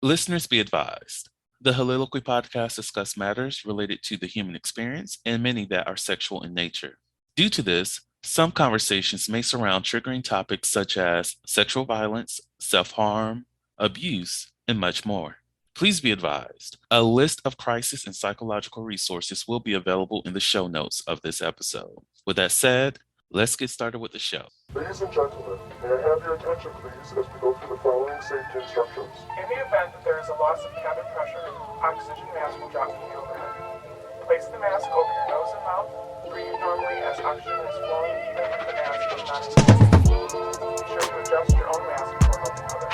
Listeners be advised. The Soliloquy podcast discuss matters related to the human experience and many that are sexual in nature. Due to this, some conversations may surround triggering topics such as sexual violence, self harm, abuse, and much more. Please be advised a list of crisis and psychological resources will be available in the show notes of this episode. With that said, let's get started with the show. Ladies and gentlemen, may I have your attention please as we go through the following safety instructions. In the event that there is a loss of cabin pressure, oxygen mask will drop from the overhead. Place the mask over your nose and mouth. Breathe normally as oxygen is flowing even if the mask is not inflated. Be sure to adjust your own mask before helping others.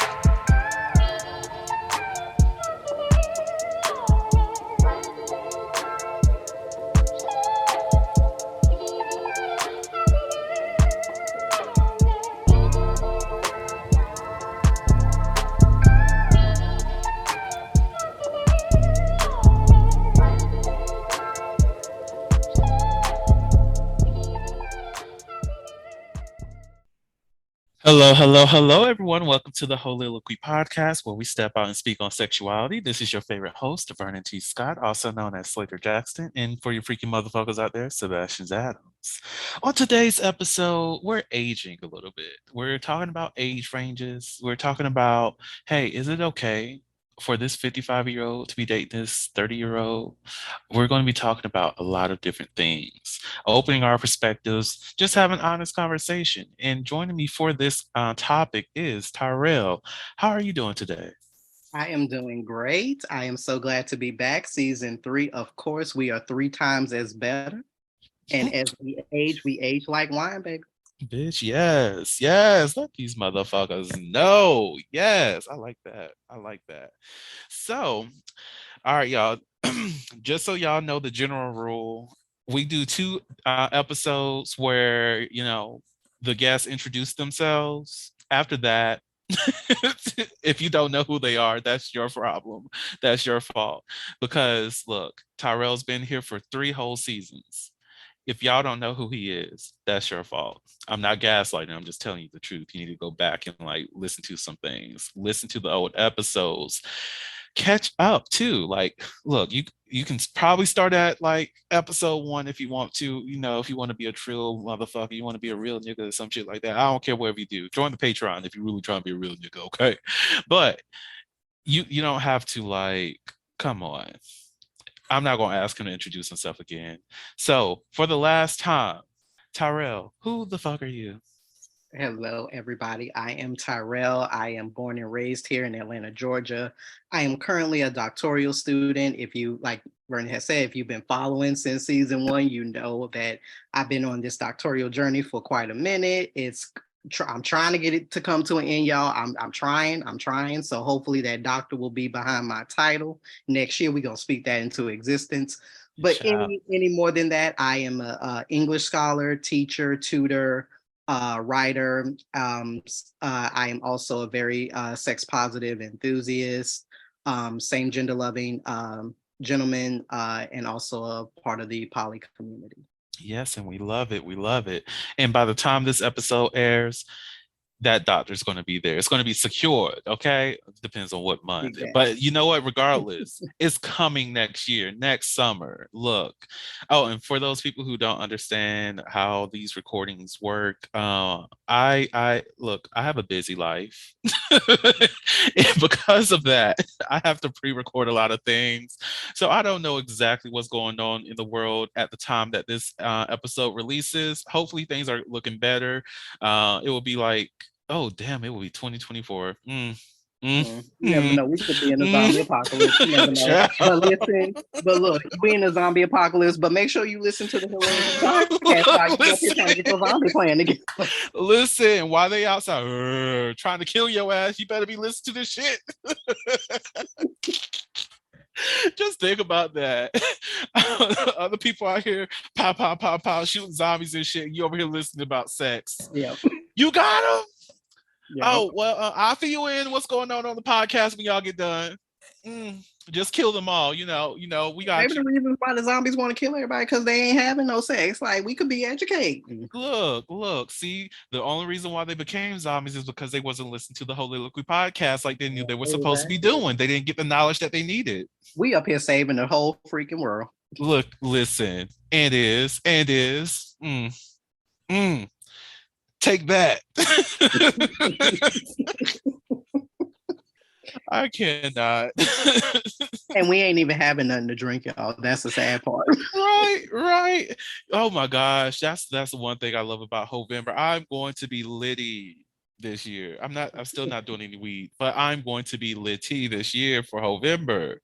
Hello, everyone. Welcome to the Soliloquy podcast, where we step out and speak on sexuality. This is your favorite host, Vernon T. Scott, also known as Slaytor Jackson, and for you freaking motherfuckers out there, Sebastian Adams. On today's episode, we're aging a little bit. We're talking about age ranges. We're talking about, hey, is it okay for this 55-year-old to be dating this 30-year-old? We're going to be talking about a lot of different things, opening our perspectives, just having honest conversation. And joining me for this topic is Tyrell. How are you doing today? I am doing great. I am so glad to be back. Season 3, of course, we are 3 times as better. And as we age like wine, baby. Bitch, yes. Let these motherfuckers know. Yes, I like that. So, all right, y'all. Just so y'all know the general rule, we do 2 episodes where, the guests introduce themselves. After that, if you don't know who they are, that's your problem. That's your fault. Because look, Tyrell's been here for 3 whole seasons. If y'all don't know who he is, that's your fault. I'm not gaslighting. I'm just telling you the truth. You need to go back and listen to some things, listen to the old episodes, catch up too. Look, you can probably start at episode 1 if you want to. If you want to be a trill motherfucker, you want to be a real nigga or some shit like that. I don't care whatever you do. Join the Patreon if you really trying to be a real nigga, okay? But you don't have to come on. I'm not going to ask him to introduce himself again. So, for the last time, Tyrell, who the fuck are you? Hello, everybody. I am Tyrell. I am born and raised here in Atlanta, Georgia. I am currently a doctoral student. If you, like Vernon has said, if you've been following since season 1, you know that I've been on this doctoral journey for quite a minute. I'm trying to get it to come to an end, y'all. I'm trying. So hopefully that doctor will be behind my title. Next year, we're going to speak that into existence. But any more than that, I am a English scholar, teacher, tutor, writer. I am also a very sex positive enthusiast, same gender loving gentleman, and also a part of the poly community. Yes, and we love it. And by the time this episode airs, that doctor's going to be there. It's going to be secured, okay? Depends on what month. Exactly. But you know what? Regardless, it's coming next year, next summer. Look. Oh, and for those people who don't understand how these recordings work, I have a busy life. And because of that, I have to pre-record a lot of things. So I don't know exactly what's going on in the world at the time that this episode releases. Hopefully things are looking better. It will be oh damn, it will be 2024. You never know. We could be in a zombie apocalypse. You never know. But look, we in a zombie apocalypse. But make sure you listen to the zombie playing again. Listen, while they outside trying to kill your ass, you better be listening to this shit. Just think about that. Other people out here, pow, shooting zombies and shit. You over here listening about sex. Yeah. You got them? Yeah. Oh, well, I'll fill you in what's going on the podcast when y'all get done. mm, just kill them all. We got Maybe you. the reason why the zombies want to kill everybody because they ain't having no sex. Like we could be educated. Look. See, the only reason why they became zombies is because they wasn't listening to the Holy Liquid podcast like they knew they were supposed to be Exactly. doing. They didn't get the knowledge that they needed. We up here saving the whole freaking world. Look, listen, and is. Mm, take that. I cannot. And we ain't even having nothing to drink, y'all. That's the sad part. Right. Oh my gosh, that's the one thing I love about November. I'm going to be litty this year. I'm still not doing any weed, but I'm going to be litty this year for November.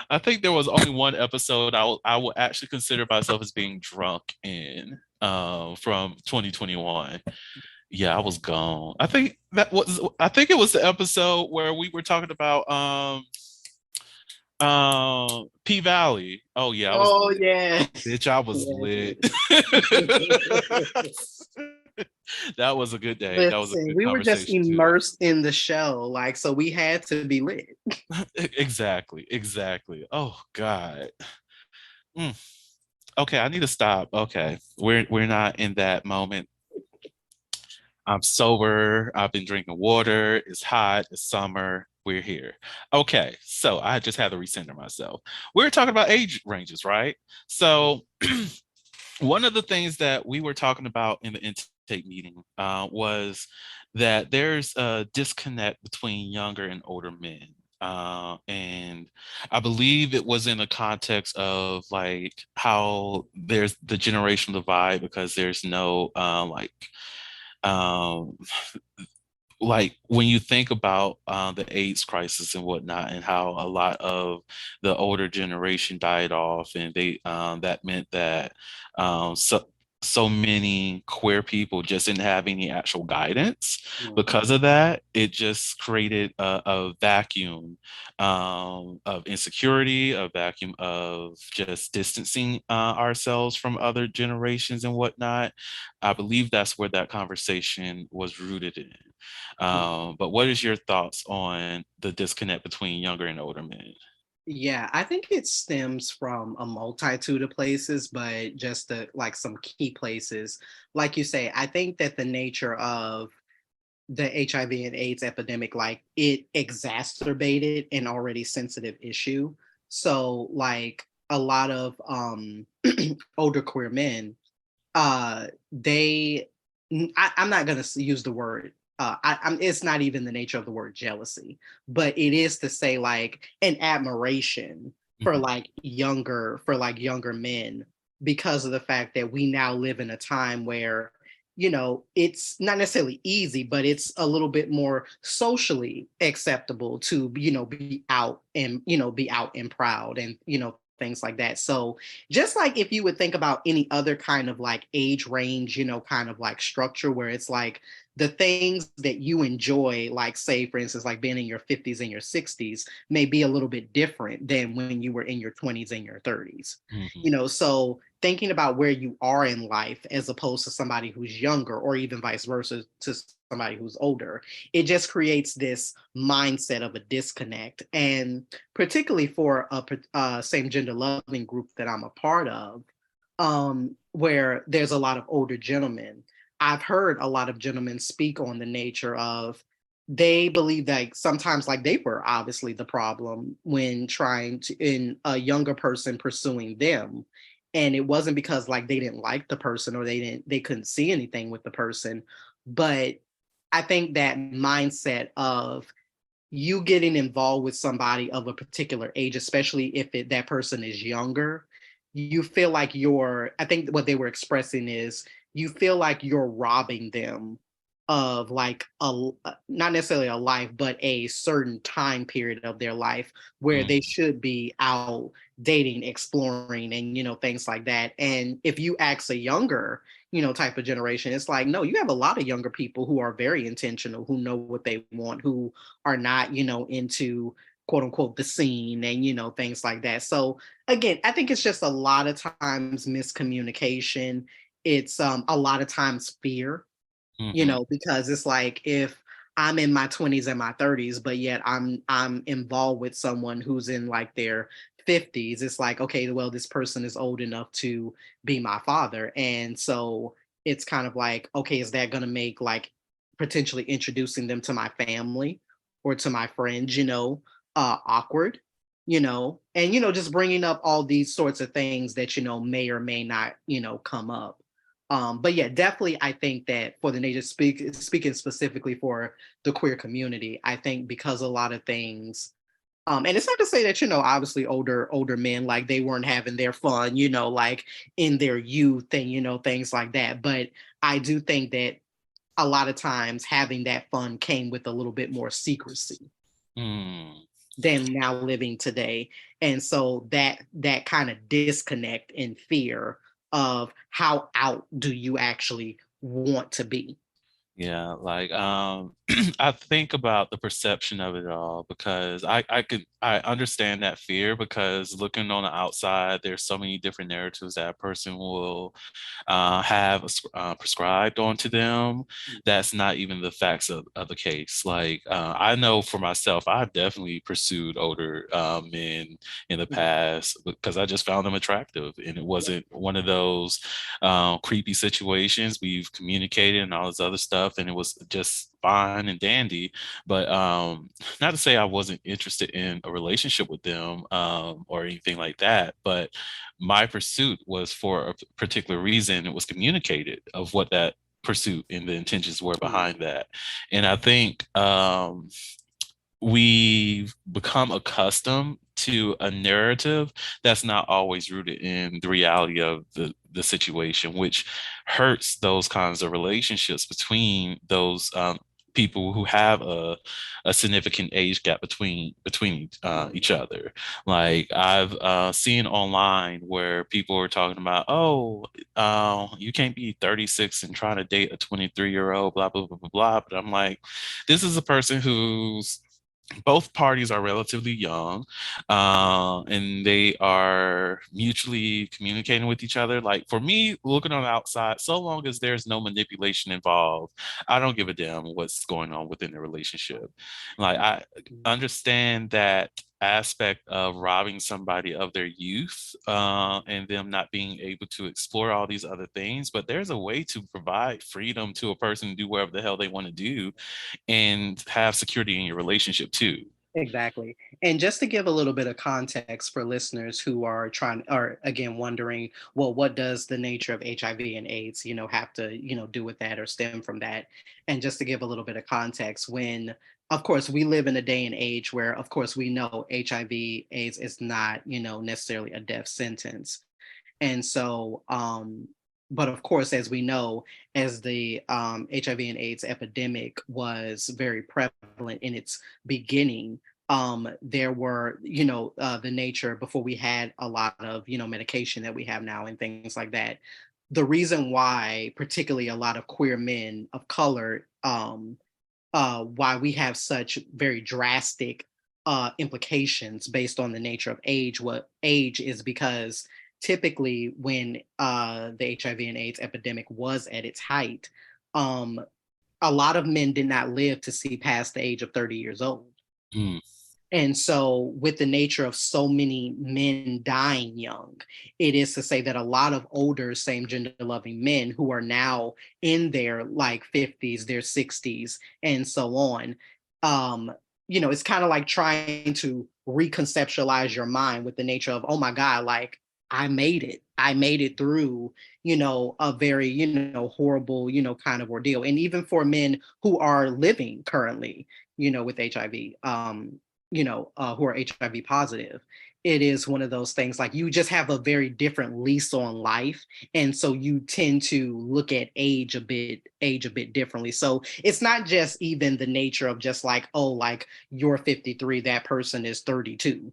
I think there was only one episode I will actually consider myself as being drunk in from 2021. Yeah, I was gone. I think it was the episode where we were talking about P Valley. Oh yeah, I was Oh lit. yeah. Bitch, I was lit. Yeah. That was a good day. That was a Listen, good we were just conversation too. immersed in the show, like so we had to be lit. Exactly. Oh God. Mm. Okay, I need to stop. Okay. We're not in that moment. I'm sober. I've been drinking water. It's hot. It's summer. We're here. Okay, so I just had to recenter myself. We were talking about age ranges, right? So one of the things that we were talking about in the intake meeting was that there's a disconnect between younger and older men. And I believe it was in the context of like how there's the generational divide because there's no um, like when you think about the AIDS crisis and whatnot, and how a lot of the older generation died off, and they that meant that so many queer people just didn't have any actual guidance. Because of that, it just created a vacuum of insecurity, a vacuum of just distancing ourselves from other generations and whatnot. I believe that's where that conversation was rooted in. But what is your thoughts on the disconnect between younger and older men? Yeah, I think it stems from a multitude of places, but just like some key places. Like you say, I think that the nature of the HIV and AIDS epidemic, like it exacerbated an already sensitive issue. So like a lot of older queer men, they I'm not gonna use the word it's not even the nature of the word jealousy, but it is to say like an admiration for Mhm. younger men because of the fact that we now live in a time where it's not necessarily easy, but it's a little bit more socially acceptable to be out and be out and proud and things like that. So just like if you would think about any other kind of like age range, kind of like structure where it's like the things that you enjoy, like say for instance, like being in your 50s and your 60s may be a little bit different than when you were in your 20s and your 30s. Mhm. So thinking about where you are in life as opposed to somebody who's younger or even vice versa to somebody who's older, it just creates this mindset of a disconnect. And particularly for a same gender loving group that I'm a part of, where there's a lot of older gentlemen. I've heard a lot of gentlemen speak on the nature of they believe that sometimes like they were obviously the problem when trying to in a younger person pursuing them, and it wasn't because like they didn't like the person or they couldn't see anything with the person, but I think that mindset of you getting involved with somebody of a particular age, especially if that person is younger, you feel like I think what they were expressing is you feel like you're robbing them of like not necessarily a life, but a certain time period of their life where they Mhm. should be out dating, exploring, and things like that. And if you ask a younger type of generation, it's like, no, you have a lot of younger people who are very intentional, who know what they want, who are not, into quote unquote the scene and things like that. So again, I think it's just a lot of times miscommunication. It's a lot of times fear, Mhm. because it's like if I'm in my 20s and my 30s, but yet I'm involved with someone who's in like their 50s. It's like, okay, well, this person is old enough to be my father. And so it's kind of like, okay, is that gonna make like potentially introducing them to my family or to my friends, awkward, and just bringing up all these sorts of things that may or may not come up. But yeah, definitely, I think that for the native speaking specifically for the queer community, I think because a lot of things, and it's not to say that obviously older men like they weren't having their fun, like in their youth and things like that. But I do think that a lot of times having that fun came with a little bit more secrecy Mm. than now living today. And so that kind of disconnect and fear of how out do you actually want to be. Yeah, like I think about the perception of it all because I understand that fear because looking on the outside, there's so many different narratives that a person will have prescribed onto them. That's not even the facts of the case. Like I know for myself, I've definitely pursued older men in the past because I just found them attractive, and it wasn't one of those creepy situations. We've communicated and all this other stuff, and it was just fine and dandy. But not to say I wasn't interested in a relationship with them or anything like that, but my pursuit was for a particular reason. It was communicated of what that pursuit and the intentions were behind that. And I think we've become accustomed to a narrative that's not always rooted in the reality of the situation, which hurts those kinds of relationships between those people who have a significant age gap between each other. Like I've seen online where people are talking about, oh, you can't be 36 and trying to date a 23-year-old, blah blah blah blah blah. But I'm like, this is a person who's both parties are relatively young and they are mutually communicating with each other. Like for me, looking on the outside, so long as there's no manipulation involved, I don't give a damn what's going on within the relationship. Like I understand that aspect of robbing somebody of their youth and them not being able to explore all these other things, but there's a way to provide freedom to a person to do whatever the hell they want to do and have security in your relationship too. Exactly. And just to give a little bit of context for listeners who are trying or again wondering, well, what does the nature of HIV and AIDS, have to, do with that or stem from that? And just to give a little bit of context, when of course we live in a day and age where of course we know HIV AIDS is not, necessarily a death sentence. And so, but of course, as we know, as the HIV and AIDS epidemic was very prevalent in its beginning, there were, the nature before we had a lot of, medication that we have now and things like that. The reason why, particularly a lot of queer men of color, why we have such very drastic implications based on the nature of age. What age is because typically when the HIV and AIDS epidemic was at its height, um, a lot of men did not live to see past the age of 30 years old. Mm. And so, with the nature of so many men dying young, it is to say that a lot of older same gender loving men who are now in their like 50s, their 60s, and so on, it's kind of like trying to reconceptualize your mind with the nature of, oh my God, like I made it. I made it through, a very, horrible, kind of ordeal. And even for men who are living currently, with HIV, who are HIV positive, it is one of those things like you just have a very different lease on life. And so you tend to look at age a bit differently. So it's not just even the nature of just like, oh, like you're 53, that person is 32,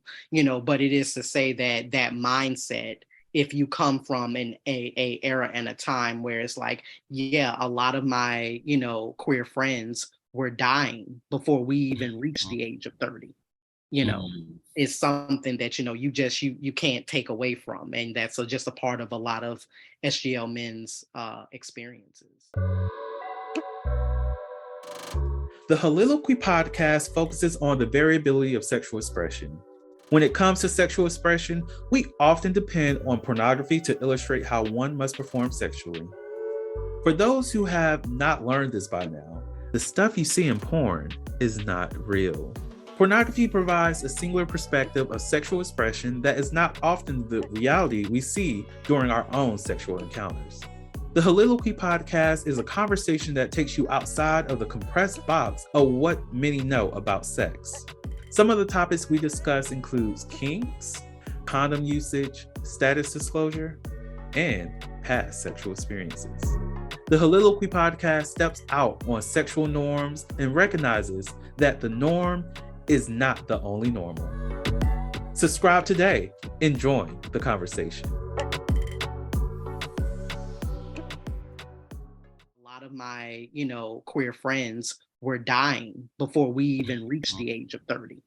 but it is to say that that mindset, if you come from a era and a time where it's like, yeah, a lot of my, queer friends were dying before we even reached the age of 30, you know Mm. is something that you just you can't take away from, and that's just a part of a lot of SGL men's experiences. The Soliloquy podcast focuses on the variability of sexual expression. When it comes to sexual expression, we often depend on pornography to illustrate how one must perform sexually. For those who have not learned this by now, the stuff you see in porn is not real. Pornography provides a singular perspective of sexual expression that is not often the reality we see during our own sexual encounters. The Soliloquy podcast is a conversation that takes you outside of the compressed box of what many know about sex. Some of the topics we discuss includes kinks, condom usage, status disclosure, and past sexual experiences. The Soliloquy podcast steps out on sexual norms and recognizes that the norm is not the only normal. Subscribe today and join the conversation. A lot of my, queer friends were dying before we even reached the age of 30.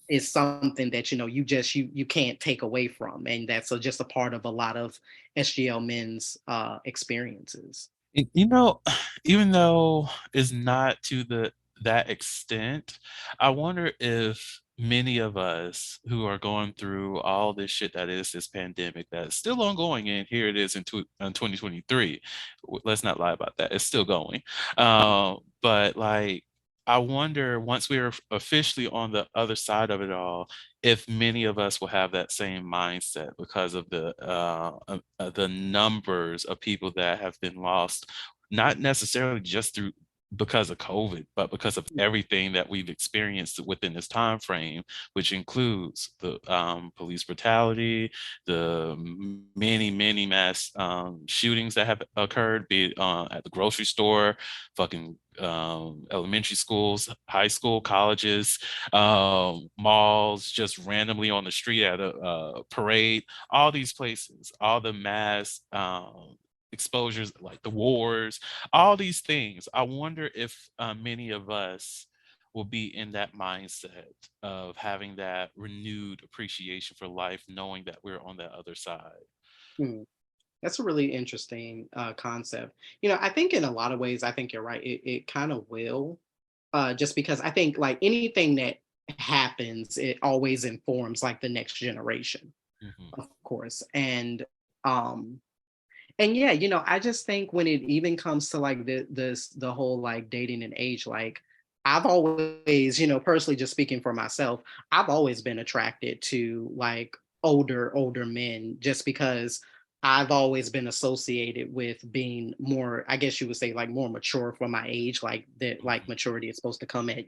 It's something that, you can't take away from. And that's just a part of a lot of SGL men's experiences. Even though it's not to that extent, I wonder if many of us who are going through all this shit that is this pandemic that's still ongoing, and here it is in 2023. Let's not lie about that. It's still going. But like, I wonder once we're officially on the other side of it all, if many of us will have that same mindset because of the numbers of people that have been lost, not necessarily just because of COVID, but because of everything that we've experienced within this time frame, which includes the police brutality, the many mass shootings that have occurred, be it at the grocery store, fucking elementary schools, high school, colleges, malls, just randomly on the street at a parade, all these places, all the mass exposures, like the wars, all these things. I wonder if many of us will be in that mindset of having that renewed appreciation for life, knowing that we're on the other side. That's a really interesting concept. I think in a lot of ways, I think you're right. It kind of will, just because I think like anything that happens, it always informs like the next generation, of course. And yeah, I just think when it even comes to like the whole like dating and age, like I've always, personally just speaking for myself, I've always been attracted to like older men just because I've always been associated with being more, I guess you would say like more mature for my age, like that like maturity is supposed to come at,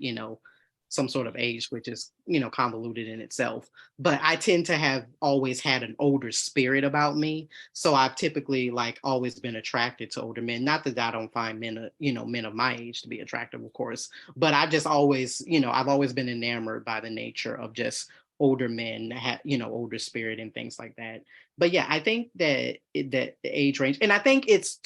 some sort of age, which is, convoluted in itself. But I tend to have always had an older spirit about me. So I've typically like always been attracted to older men. Not that I don't find men, men of my age to be attractive, of course, but I just always, I've always been enamored by the nature of just older men, older spirit and things like that. But yeah, I think that the age range, and I think it's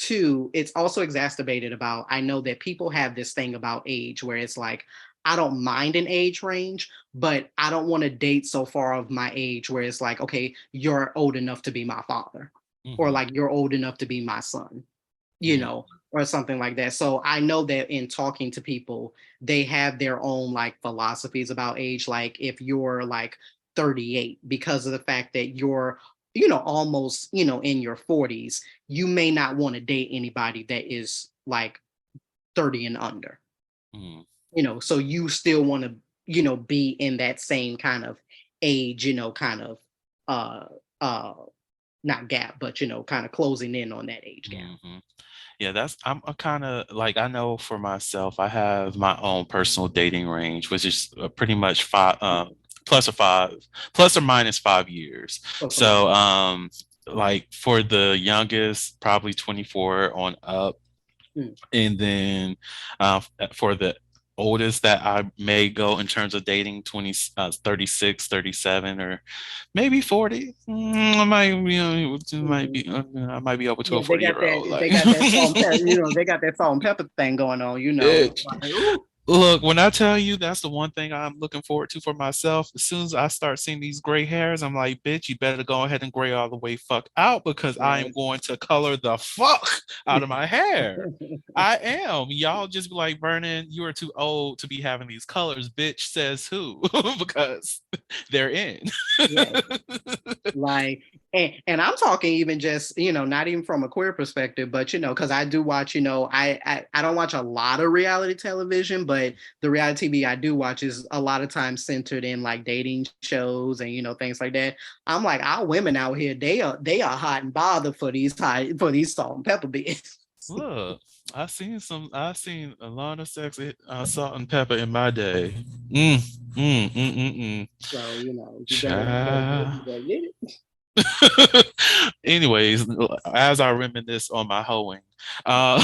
also exacerbated about, I know that people have this thing about age where it's like, I don't mind an age range, but I don't want to date so far of my age where it's like, okay, you're old enough to be my father, or like you're old enough to be my son, or something like that. So I know that in talking to people, they have their own like philosophies about age. Like if you're like 38, because of the fact that you're, almost, in your 40s, you may not want to date anybody that is like 30 and under. So you still want to, be in that same kind of age, kind of not gap, but kind of closing in on that age gap. Yeah, I'm a kind of like, I know for myself, I have my own personal dating range, which is pretty much plus or minus 5 years. So like for the youngest, probably 24 on up. And then for the oldest that I may go in terms of dating, 36, 37, or maybe 40. I might be I might be over to a 40-year-old. They got that salt and pepper, they got that salt and pepper thing going on, Like, Look, when I tell you that's the one thing I'm looking forward to for myself, as soon as I start seeing these gray hairs, I'm like, bitch, you better go ahead and gray all the way fuck out because I am Yes. going to color the fuck out of my hair. I am. Y'all just be like, Vernon, you are too old to be having these colors. Bitch says who? Because they're in. Yes. Like, and I'm talking even just, not even from a queer perspective, but because I do watch, I don't watch a lot of reality television, but the reality TV I do watch is a lot of times centered in like dating shows and things like that. I'm like, our women out here, they are hot and bothered for these salt and pepper bits. Look, I seen a lot of sexy salt and pepper in my day. Mm, mm. So Child. you better get it. Anyways, as I reminisce on my hoeing, uh,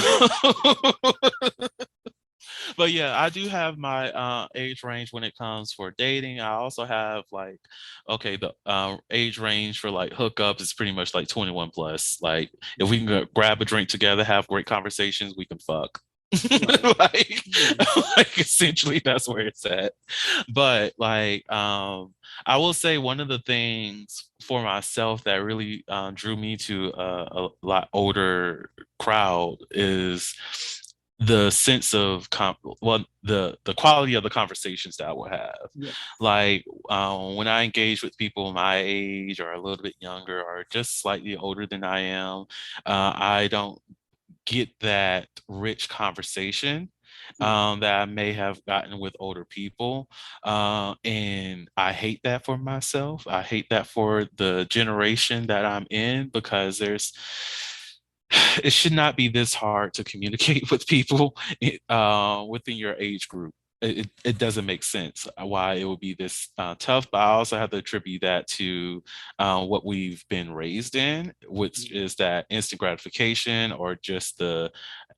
but yeah, I do have my age range when it comes for dating. I also have like, okay, the age range for like hookups is pretty much like 21 plus. Like, if we can grab a drink together, have great conversations, we can fuck. Right. like, Yeah. like essentially that's where it's at. But like, I will say one of the things for myself that really drew me to a lot older crowd is the sense of the quality of the conversations that I will have. Yes. Like when I engage with people my age or a little bit younger or just slightly older than I am, I don't get that rich conversation that I may have gotten with older people. And I hate that for myself. I hate that for the generation that I'm in because it should not be this hard to communicate with people within your age group. It doesn't make sense why it would be this tough, but I also have to attribute that to what we've been raised in, which is that instant gratification or just the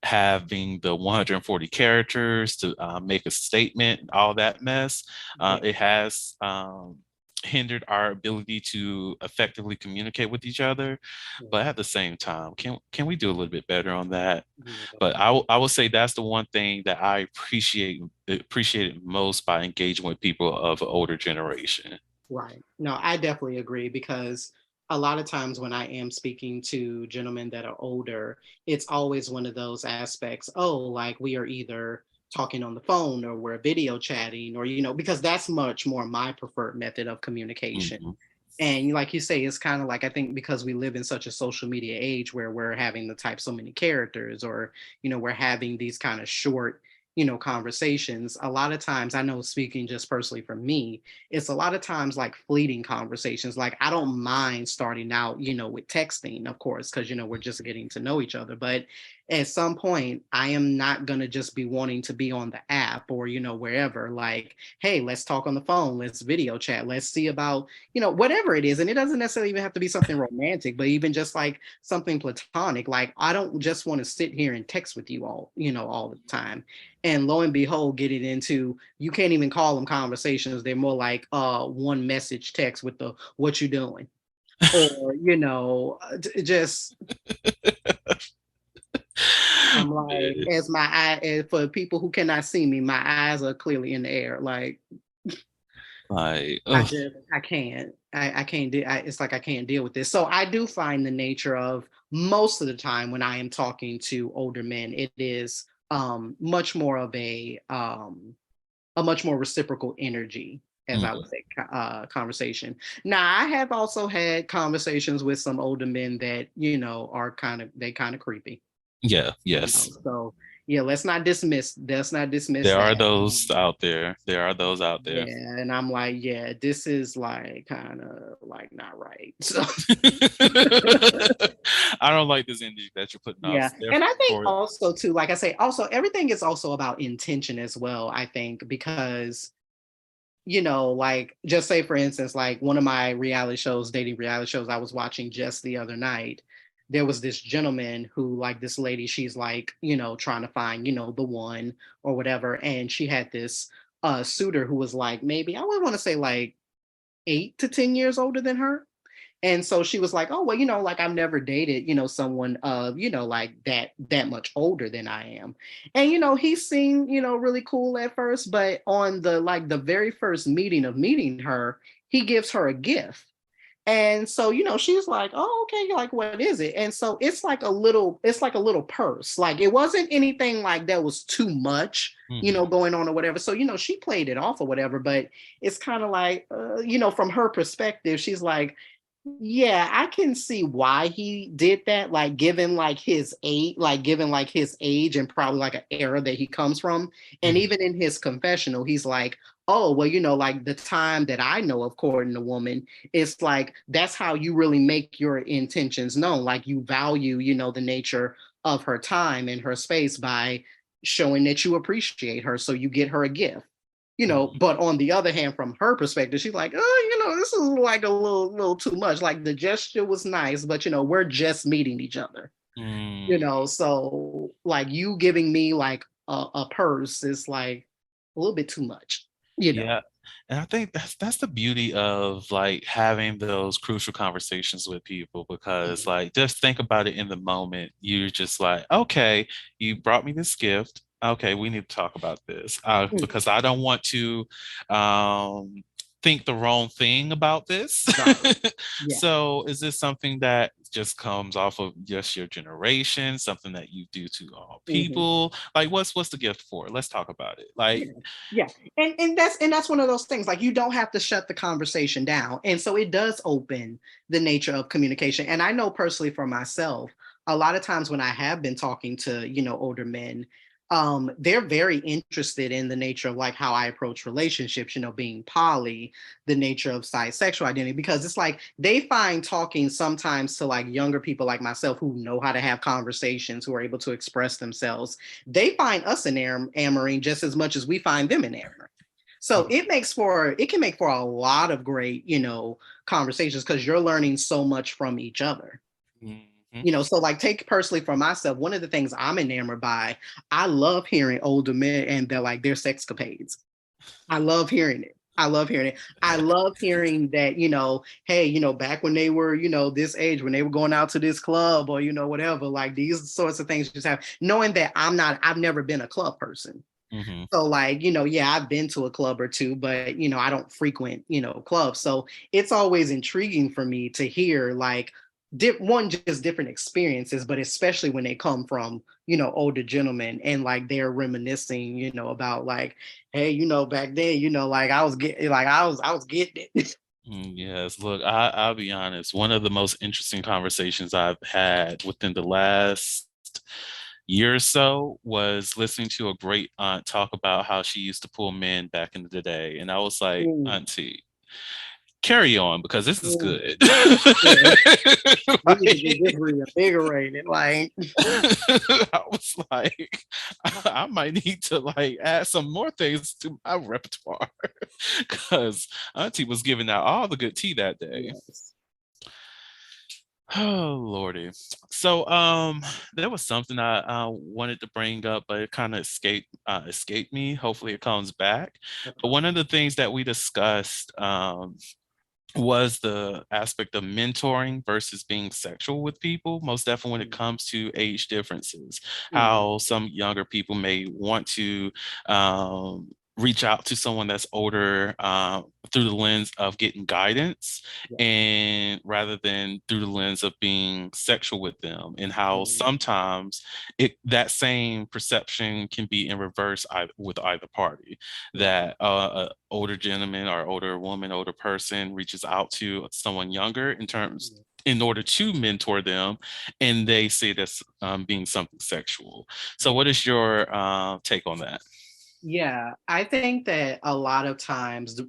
having the 140 characters to make a statement, all that mess. Yeah. It has hindered our ability to effectively communicate with each other. But at the same time, can we do a little bit better on that? Yeah. But I will say that's the one thing that I appreciated most by engaging with people of an older generation. Right. No, I definitely agree because a lot of times when I am speaking to gentlemen that are older, it's always one of those aspects. Oh, like we are either talking on the phone or we're video chatting, or, because that's much more my preferred method of communication. Mhm. And like you say, it's kind of like, I think because we live in such a social media age where we're having to type so many characters, or, we're having these kind of short, conversations. A lot of times, I know speaking just personally for me, it's a lot of times like fleeting conversations. Like I don't mind starting out, with texting, of course, because, we're just getting to know each other. But at some point, I am not going to just be wanting to be on the app or, wherever. Like, hey, let's talk on the phone, let's video chat, let's see about, whatever it is. And it doesn't necessarily even have to be something romantic, but even just like something platonic. Like, I don't just want to sit here and text with you all the time. And lo and behold, get it into, you can't even call them conversations. They're more like one message text with the what you doing, or just, I'm like, as my eye, as for people who cannot see me, my eyes are clearly in the air. Like Like, I ugh. just, I can't, I can't do. It's like I can't deal with this. So I do find the nature of most of the time when I am talking to older men, it is much more of a much more reciprocal energy, as I would Mhm. say, conversation. Now, I have also had conversations with some older men that are kind of creepy. Yeah, yes. So yeah, let's not dismiss There that. are those out there. There are those out there. Yeah, and I'm like, yeah, this is like kind of like not right. So I don't like this energy that you're putting off. yeah, and I think Therefore, also too, like I say, also everything is also about intention as well. I think because like just say for instance, like one of my reality shows, dating reality shows I was watching just the other night, there was this gentleman who, like, this lady, she's like, trying to find, the one or whatever. And she had this suitor who was like maybe I would want to say like 8 to 10 years older than her. And so she was like, oh, well, like I've never dated, someone like that much older than I am. And he seemed, really cool at first, but on the very first meeting her, he gives her a gift. And so, she's like, oh, okay, like what is it? And so it's like a little purse. Like it wasn't anything like that was too much, Mhm. going on or whatever. So, she played it off or whatever, but it's kind of like, from her perspective, she's like, yeah, I can see why he did that, like given like his age and probably like an era that he comes from. And Mhm. even in his confessional, he's like, oh, well, like the time that I know of courting a woman, it's like that's how you really make your intentions known. Like you value, the nature of her time and her space by showing that you appreciate her. So you get her a gift. Mhm. But on the other hand, from her perspective, she's like, oh, this is like a little too much. Like the gesture was nice, but we're just meeting each other. Mm. So like you giving me like a purse is like a little bit too much. Yeah. And I think that's the beauty of like having those crucial conversations with people because Mhm. like just think about it in the moment. You're just like, okay, you brought me this gift. Okay, we need to talk about this. Mhm. Because I don't want to um think the wrong thing about this. Right. Yeah. So is this something that just comes off of just your generation, something that you do to all Mhm. people? Like what's the gift for? Let's talk about it. Like, Yeah. Yeah. And that's one of those things, like you don't have to shut the conversation down. And so it does open the nature of communication. And I know personally for myself, a lot of times when I have been talking to, older men, they're very interested in the nature of like how I approach relationships, being poly, the nature of sexual identity, because it's like they find talking sometimes to like younger people like myself who know how to have conversations, who are able to express themselves. They find us enamoring just as much as we find them enamoring. So it can make for a lot of great, conversations because you're learning so much from each other. mhm. So like take personally for myself, one of the things I'm enamored by, I love hearing older men and their sexcapades. I love hearing it. I love hearing it. I love hearing that, hey, back when they were, this age, when they were going out to this club or, whatever, like these sorts of things just have, knowing that I've never been a club person. Mhm. So like, yeah, I've been to a club or two, but I don't frequent, clubs. So it's always intriguing for me to hear like just different experiences, but especially when they come from, older gentlemen and like they're reminiscing, about like, hey, back then, like I was getting it. Yes, look, I'll be honest. One of the most interesting conversations I've had within the last year or so was listening to a great aunt talk about how she used to pull men back in the day. And I was like, Mm, Auntie, carry on because this is mm, good. yeah. We need to Like, get this reinvigorated. Like, I was like, I might need to like add some more things to my repertoire because Auntie was giving out all the good tea that day. yes. Oh Lordy. So there was something I wanted to bring up, but it kind of escaped me. Hopefully it comes back. But Okay. one of the things that we discussed was the aspect of mentoring versus being sexual with people, most definitely when it comes to age differences, Mm, how some younger people may want to reach out to someone that's older through the lens of getting guidance yeah. and rather than through the lens of being sexual with them, and how Mm, sometimes that same perception can be in reverse with either party, yeah. that older gentleman or older woman, older person reaches out to someone younger in order to mentor them, and they say that's being something sexual. So, Yeah. what is your take on that? Yeah, I think that a lot of times,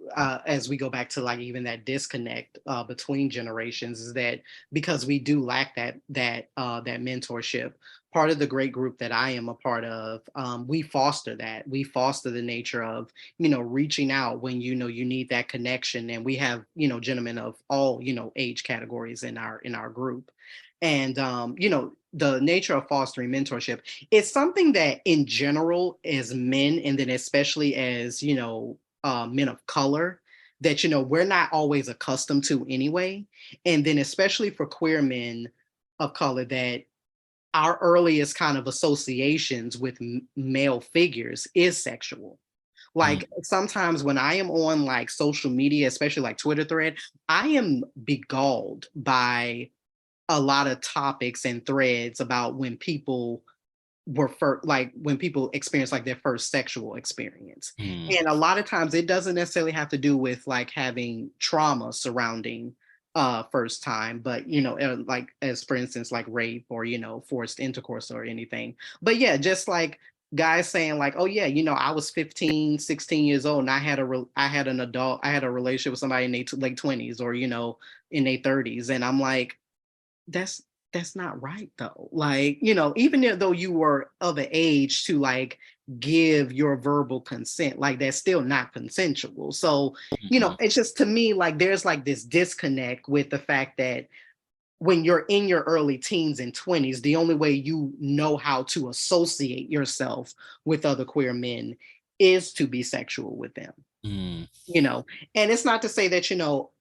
as we go back to like even that disconnect between generations, is that because we do lack that mentorship. Part of the great group that I am a part of, we foster that. We foster the nature of reaching out when you need that connection, and we have gentlemen of all age categories in our group, and the nature of fostering mentorship, it's something that in general as men and then especially as men of color, that, we're not always accustomed to anyway. And then especially for queer men of color, that our earliest kind of associations with male figures is sexual. Mm, Like sometimes when I am on like social media, especially like Twitter thread, I am beguiled by a lot of topics and threads about when people like when people experience like their first sexual experience. mm, And a lot of times it doesn't necessarily have to do with like having trauma surrounding first time, but like as for instance like rape or forced intercourse or anything. But yeah, just like guys saying like, oh yeah, I was 15, 16 years old and I had a relationship with somebody in their late 20s or in their 30s, and I'm like, that's that's not right though. Like, even though you were of an age to like give your verbal consent, like that's still not consensual. So, mhm, it's just to me like there's like this disconnect with the fact that when you're in your early teens and 20s, the only way you know how to associate yourself with other queer men is to be sexual with them. mm, you know and it's not to say that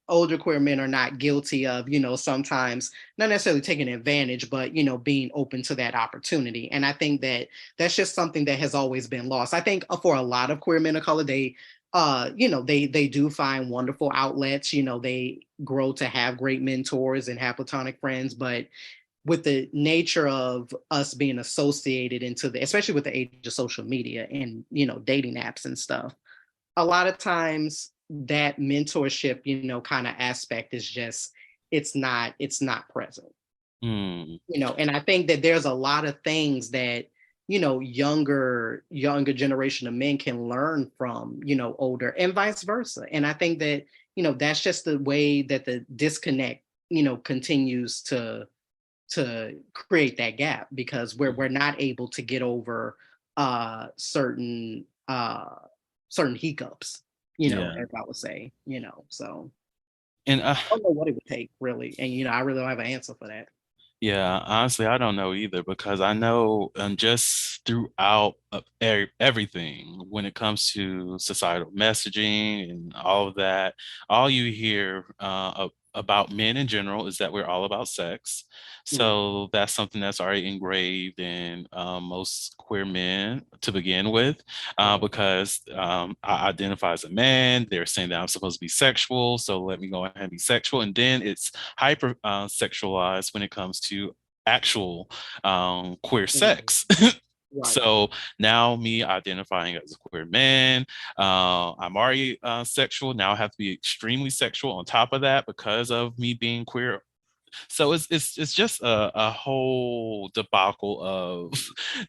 older queer men are not guilty of sometimes not necessarily taking advantage, but being open to that opportunity. And I think that that's just something that has always been lost. I think for a lot of queer men of color, they do find wonderful outlets. They grow to have great mentors and have platonic friends, but with the nature of us being associated into the especially with the age of social media and dating apps and stuff, a lot of times that mentorship, kind of aspect is just it's not present. mm. And I think that there's a lot of things that younger generation of men can learn from older, and vice versa. And I think that that's just the way that the disconnect continues to create that gap, because we're not able to get over certain hiccups, Yeah. as I would say. So And I don't know what it would take really, and I really don't have an answer for that. yeah, honestly, I don't know either because I know just throughout everything when it comes to societal messaging and all of that, all you hear about men in general is that we're all about sex. Yeah. So that's something that's already engraved in most queer men to begin with, Right. because I identify as a man. They're saying that I'm supposed to be sexual, so let me go ahead and be sexual, and then it's hyper sexualized when it comes to actual queer Mhm. sex. Right. So now me identifying as a queer man, I'm already sexual. Now I have to be extremely sexual on top of that because of me being queer. So it's just a whole debacle of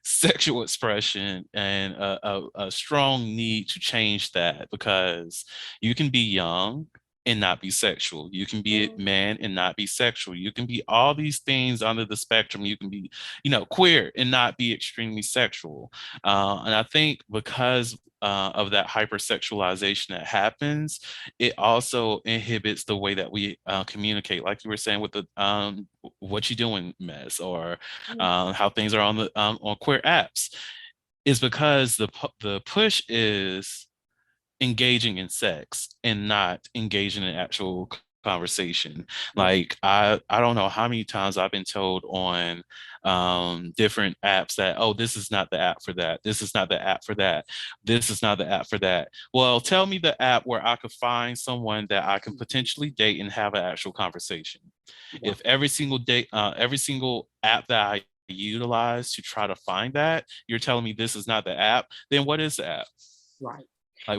sexual expression and a strong need to change that because you can be young and not be sexual. You can be a Mhm. man and not be sexual. You can be all these things under the spectrum. You can be, queer and not be extremely sexual. And I think because of that hypersexualization that happens, it also inhibits the way that we communicate, like you were saying with the what you doing mess or how things are on queer apps, is because the push is engaging in sex and not engaging in actual conversation. Right. Like I don't know how many times I've been told on different apps that, oh, this is not the app for that, this is not the app for that, this is not the app for that. Well, tell me the app where I could find someone that I can potentially date and have an actual conversation. Right. If every single date, every single app that I utilize to try to find that, you're telling me this is not the app, then what is the app? Right. Like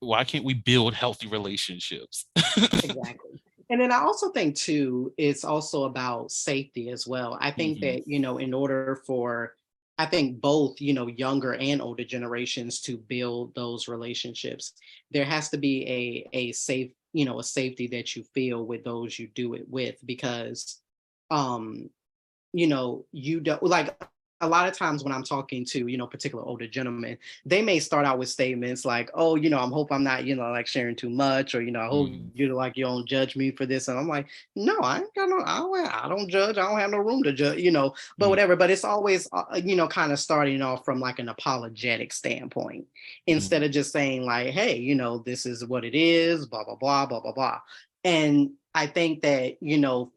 why can't we build healthy relationships? Exactly. And then I also think too, it's also about safety as well. I think Mhm. that, in order for, I think both, younger and older generations to build those relationships, there has to be a safe, a safety that you feel with those you do it with, because um, you don't like a lot of times when I'm talking to, particular older gentlemen, they may start out with statements like, "Oh, I hope I'm not, like sharing too much," or, "I hope Mm, you don't judge me for this." And I'm like, "No, I ain't got no, I don't judge. I don't have no room to judge, but mm, whatever." But it's always, kind of starting off from like an apologetic standpoint instead mm, of just saying like, "Hey, this is what it is, blah blah blah blah blah blah." And I think that,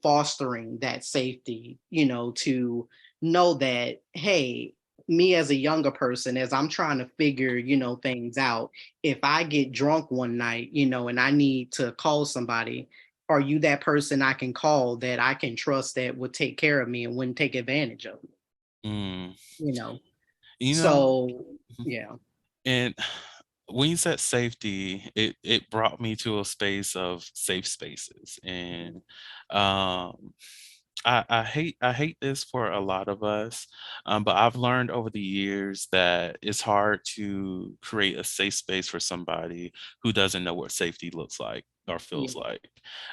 fostering that safety, to know that, hey, me as a younger person, as I'm trying to figure, things out, if I get drunk one night, and I need to call somebody, are you that person I can call that I can trust that would take care of me and wouldn't take advantage of me, mm. you know? You know, So yeah. and when you said safety, it brought me to a space of safe spaces, and um, I hate this for a lot of us, but I've learned over the years that it's hard to create a safe space for somebody who doesn't know what safety looks like or Yeah. feels like.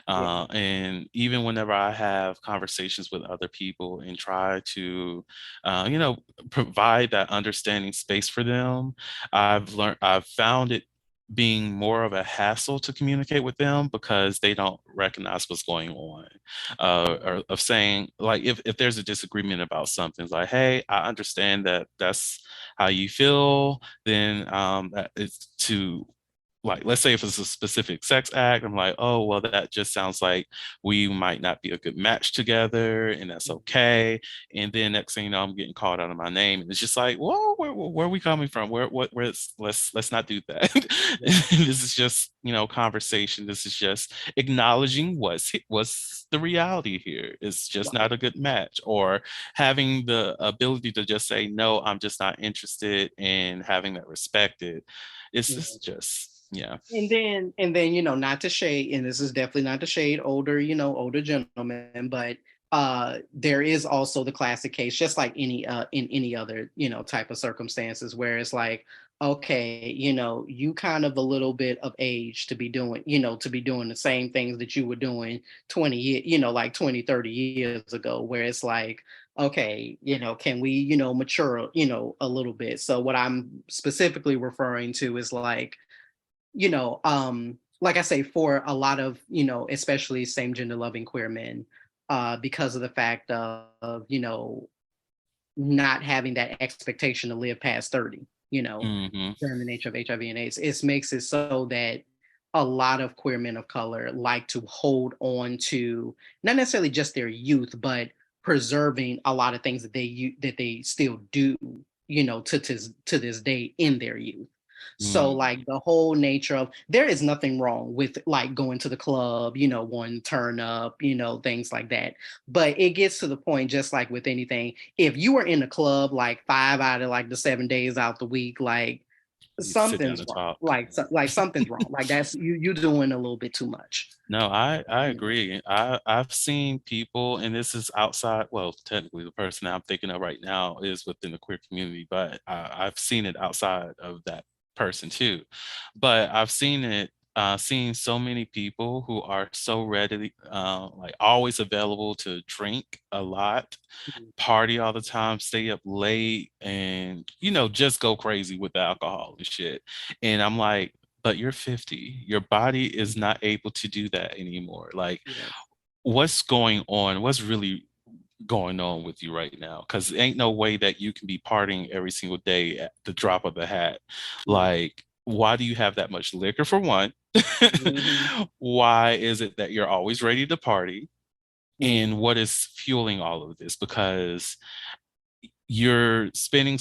Yeah. And even whenever I have conversations with other people and try to, you know, provide that understanding space for them, I've found it being more of a hassle to communicate with them because they don't recognize what's going on, or of saying like if there's a disagreement about something, it's like, hey, I understand that that's how you feel, then that is to, like, let's say if it's a specific sex act, I'm like, oh well, that just sounds like we might not be a good match together, and that's okay. And then next thing you know, I'm getting called out of my name, and it's just like, whoa, where are we coming from? Where's let's not do that. Yeah. This is just, conversation. This is just acknowledging what's the reality here. It's just not Right. a good match, or having the ability to just say no, I'm just not interested, and having that respected. It's just, yeah. And then, not to shade, and this is definitely not to shade older, older gentlemen, but there is also the classic case, just like in any other, type of circumstances where it's like, okay, you kind of a little bit of age to be doing, the same things that you were doing 20 years, like 20, 30 years ago, where it's like, okay, can we, mature, a little bit. So what I'm specifically referring to is like, like I say, for a lot of, especially same gender loving queer men, because of the fact of, not having that expectation to live past 30, Hmm. during the nature of HIV and AIDS, it makes it so that a lot of queer men of color like to hold on to not necessarily just their youth, but preserving a lot of things that that they still do, to this day in their youth. So Mm. like the whole nature of there is nothing wrong with like going to the club, wanting to turn up, things like that. But it gets to the point, just like with anything, if you are in the club like 5 out of like the 7 days out the week, like You need to sit down something's and wrong. talk. Like something's wrong. Like that's you doing a little bit too much. No, I You know? agree. I've seen people, and this is outside. Well, technically, the person I'm thinking of right now is within the queer community, but I've seen it outside of that person too. But I've seen it. Seen so many people who are so ready, like always available to drink a lot, Mhm. party all the time, stay up late, and just go crazy with the alcohol and shit. And I'm like, but you're 50. Your body is not able to do that anymore. Like, Yes. what's going on? What's really going on with you right now? Because ain't no way that you can be partying every single day at the drop of the hat. Yeah. Like, why do you have that much liquor for one? Hmm. Why is it that you're always ready to party? Hmm. And what is fueling all of this? Because you're spending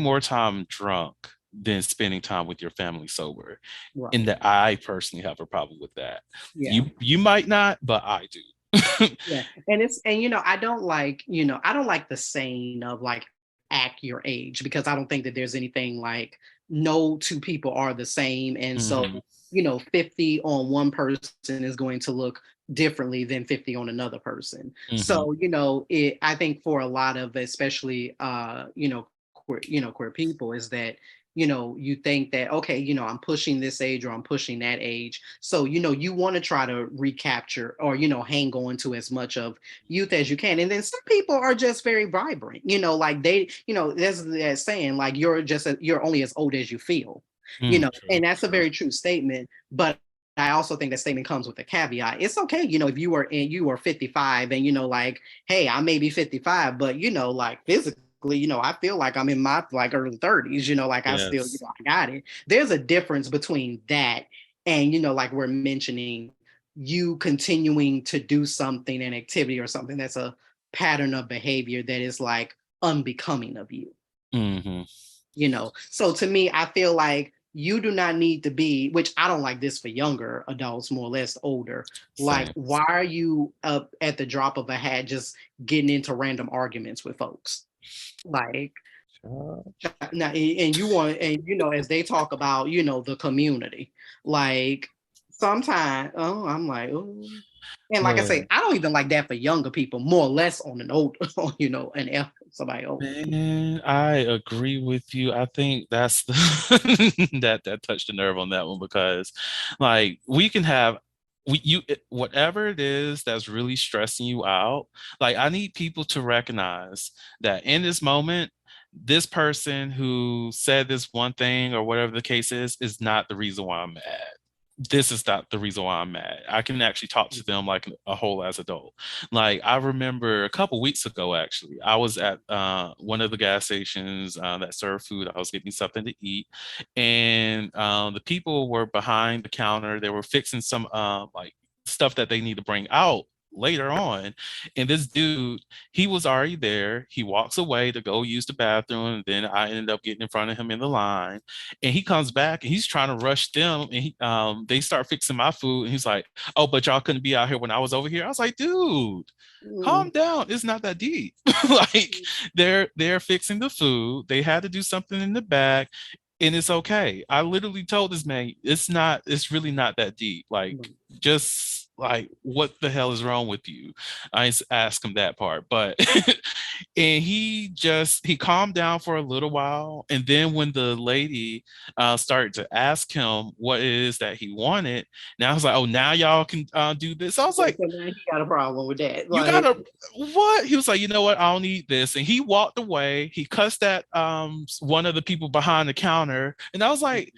more time drunk than spending time with your family sober, and Right. that I personally have a problem with that. Yeah. You might not, but I do. Yeah. And I don't like the saying of like act your age, because I don't think that there's anything like no two people are the same. And so, Hmm. 50 on one person is going to look differently than 50 on another person. Hmm. So, I think for a lot of, especially queer people, is that you think that, okay, I'm pushing this age or I'm pushing that age. So, you want to try to recapture or, hang on to as much of youth as you can. And then some people are just very vibrant, like there's that saying, like, you're only as old as you feel, True, and that's a true. very true statement. But I also think that statement comes with a caveat. It's okay, if you are 55 and like, hey, I may be 55, but like physically, I feel like I'm in my like early 30s, like I still, Yes. I got it. There's a difference between that and, like we're mentioning, you continuing to do something, an activity or something that's a pattern of behavior that is like unbecoming of you. Hmm. So to me, I feel like you do not need to be, which I don't like this for younger adults, more or less older. Like, Same. why are you up at the drop of a hat just getting into random arguments with folks? Like, now, and you want, and as they talk about, the community, like sometimes, oh, I'm like, oh. And like I Look, say, I don't even like that for younger people, more or less on an older, somebody older. man, I agree with you. I think that's the that touched the nerve on that one because, like, we can have whatever it is that's really stressing you out. Like, I need people to recognize that in this moment, this person who said this one thing or whatever the case is not the reason why I'm mad. This is not the reason why I'm mad. I can actually talk to them like a whole as adult. Like I remember a couple weeks ago, actually, I was at one of the gas stations that serve food. I was getting something to eat, and the people were behind the counter. They were fixing some like stuff that they need to bring out later on. And this dude, he was already there. He walks away to go use the bathroom. And then I ended up getting in front of him in the line. And he comes back and he's trying to rush them. And they start fixing my food. And he's like, oh, but y'all couldn't be out here when I was over here. I was like, dude, calm Mm, down. It's not that deep. Like they're fixing the food. They had to do something in the back. And it's okay. I literally told this man, it's really not that deep. Like, mm, just like, what the hell is wrong with you? I asked him that part, but and he calmed down for a little while, and then when the lady started to ask him what it is that he wanted, now I was like, oh, now y'all can do this. I was yeah, like, so now he got a problem with that. you Like, gotta what? He was like, you know what? I don't need this, and he walked away. He cussed at one of the people behind the counter, and I was like,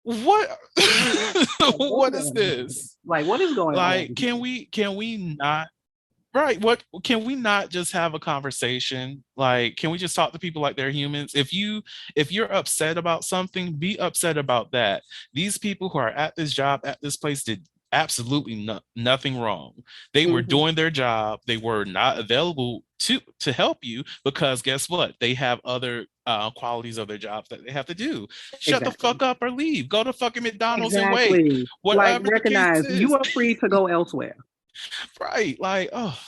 what? what's What is going on? this? Like, what is going on Like, here? can we not, right, what, can we not just have a conversation? Like, can we just talk to people like they're humans? If you're upset about something, be upset about that. These people who are at this job, at this place, did absolutely nothing wrong. They were Mhm. doing their job. They were not available to help you because guess what? They have other qualities of their jobs that they have to do. Shut the Exactly. fuck up or leave. Go to fucking McDonald's and wait. Exactly. Like, Whatever the case recognize you is. are free to go elsewhere. Right. Like, oh.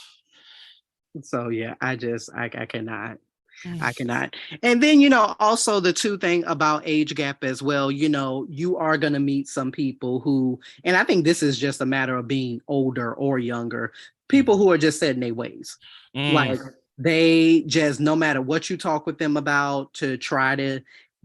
So yeah, I cannot. Mm. I cannot. And then, also the two thing about age gap as well, you are going to meet some people who, and I think this is just a matter of being older or younger, people who are just set in their ways. Mm. Like they just, no matter what you talk with them about to try to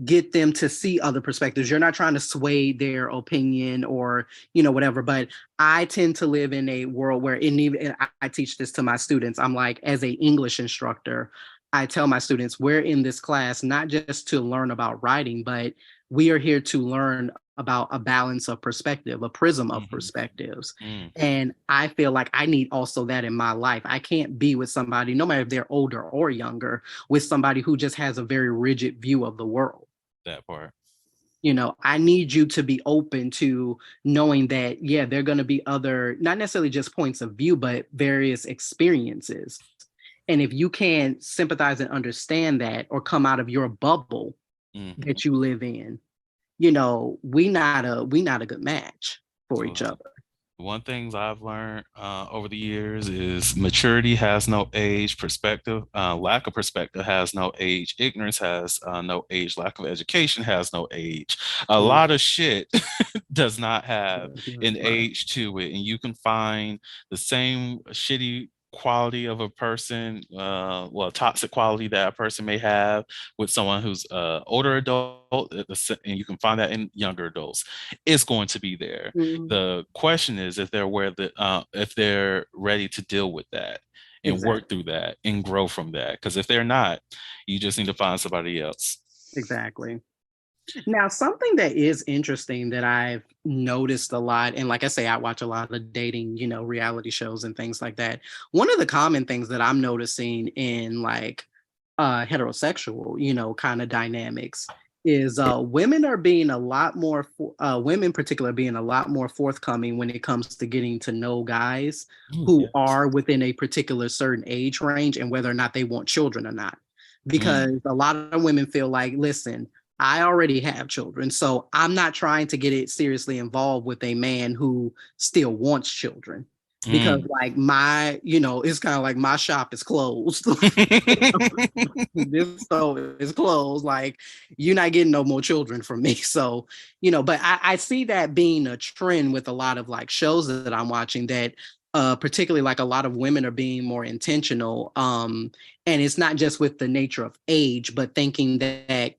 get them to see other perspectives, you're not trying to sway their opinion or, whatever. But I tend to live in a world where, even I teach this to my students. I'm like, as a English instructor, I tell my students, we're in this class not just to learn about writing, but we are here to learn about a balance of perspective, a prism of Mhm. perspectives. Mm. And I feel like I need also that in my life. I can't be with somebody, no matter if they're older or younger, with somebody who just has a very rigid view of the world. That part. I need you to be open to knowing that, yeah, there are going to be other, not necessarily just points of view, but various experiences. And if you can't sympathize and understand that or come out of your bubble Mhm. that you live in, we not a good match for each Look, other. one things I've learned over the years is maturity has no age, perspective, lack of perspective has no age, ignorance has no age, lack of education has no age. A Mm, lot of shit does not have that's not an right. age to it, and you can find the same shitty quality of a person, well, toxic quality that a person may have with someone who's older adult, and you can find that in younger adults, it's going to be there. Mhm. The question is if they're aware that if they're ready to deal with that and work Exactly. through that and grow from that. Because if they're not, you just need to find somebody else. Exactly. Now, something that is interesting that I've noticed a lot, and like I say, I watch a lot of dating, reality shows and things like that. One of the common things that I'm noticing in like heterosexual, kind of dynamics is women are being a lot more, women in particular, being a lot more forthcoming when it comes to getting to know guys who Yes. are within a particular certain age range and whether or not they want children or not. Mm, Because a lot of women feel like, listen, I already have children, so I'm not trying to get it seriously involved with a man who still wants children because mm. like it's kind of like my shop is closed. This store is closed. Like you're not getting no more children from me. So, but I see that being a trend with a lot of like shows that I'm watching that particularly like a lot of women are being more intentional. And it's not just with the nature of age, but thinking that,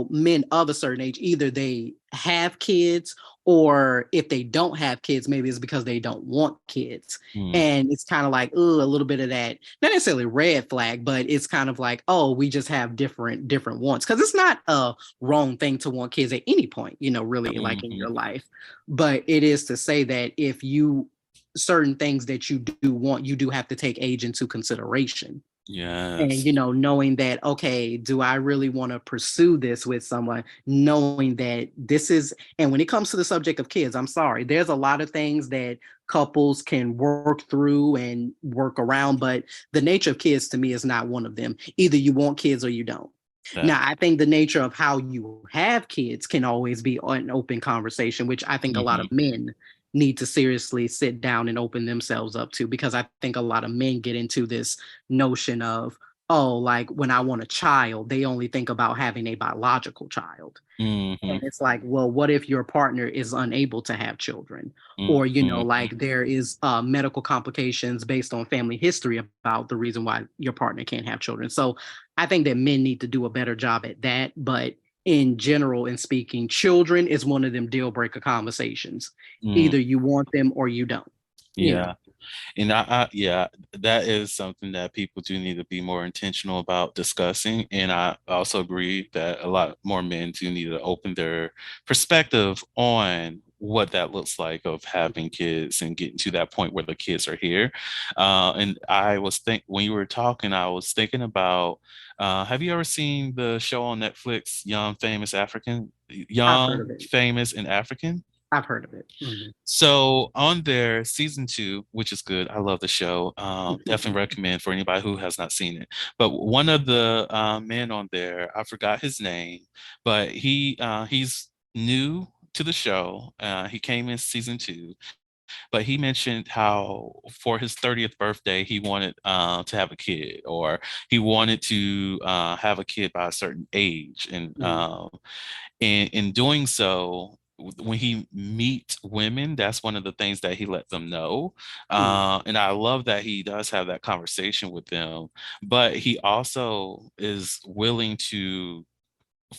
men of a certain age, either they have kids or if they don't have kids, maybe it's because they don't want kids. Mm, And it's kind of like, a little bit of that, not necessarily red flag, but it's kind of like, oh, we just have different wants. Cause it's not a wrong thing to want kids at any point, really like in mhm. your life. But it is to say that if you certain things that you do want, you do have to take age into consideration. And Yes. knowing that, okay, do I really want to pursue this with someone, knowing that this is, and when it comes to the subject of kids, I'm sorry, there's a lot of things that couples can work through and work around, but the nature of kids to me is not one of them. Either you want kids or you don't. Now, That. I think the nature of how you have kids can always be an open conversation, which I think a lot Mhm. of men need to seriously sit down and open themselves up to, because I think a lot of men get into this notion of, oh, like when I want a child, they only think about having a biological child. Mhm. And it's like, well, what if your partner is unable to have children? Or, Mhm. like there is medical complications based on family history about the reason why your partner can't have children. So I think that men need to do a better job at that. But in general, in speaking, children is one of them deal breaker conversations. Mm. Either you want them or you don't, you know. Yeah. And yeah, that is something that people do need to be more intentional about discussing. And I also agree that a lot more men do need to open their perspective on what that looks like of having kids and getting to that point where the kids are here. And I was when you were talking, I was thinking about, have you ever seen the show on Netflix, I've heard of Young, it. Famous, and African? I've heard of it. Mhm. So on there, season two, which is good. I love the show. Definitely recommend for anybody who has not seen it. But one of the men on there, I forgot his name, but he's new to the show. He came in season two, but he mentioned how for his 30th birthday he wanted to have a kid, or he wanted to have a kid by a certain age, and Mhm. in doing so, when he meets women, that's one of the things that he let them know. Mhm. And I love that he does have that conversation with them, but he also is willing to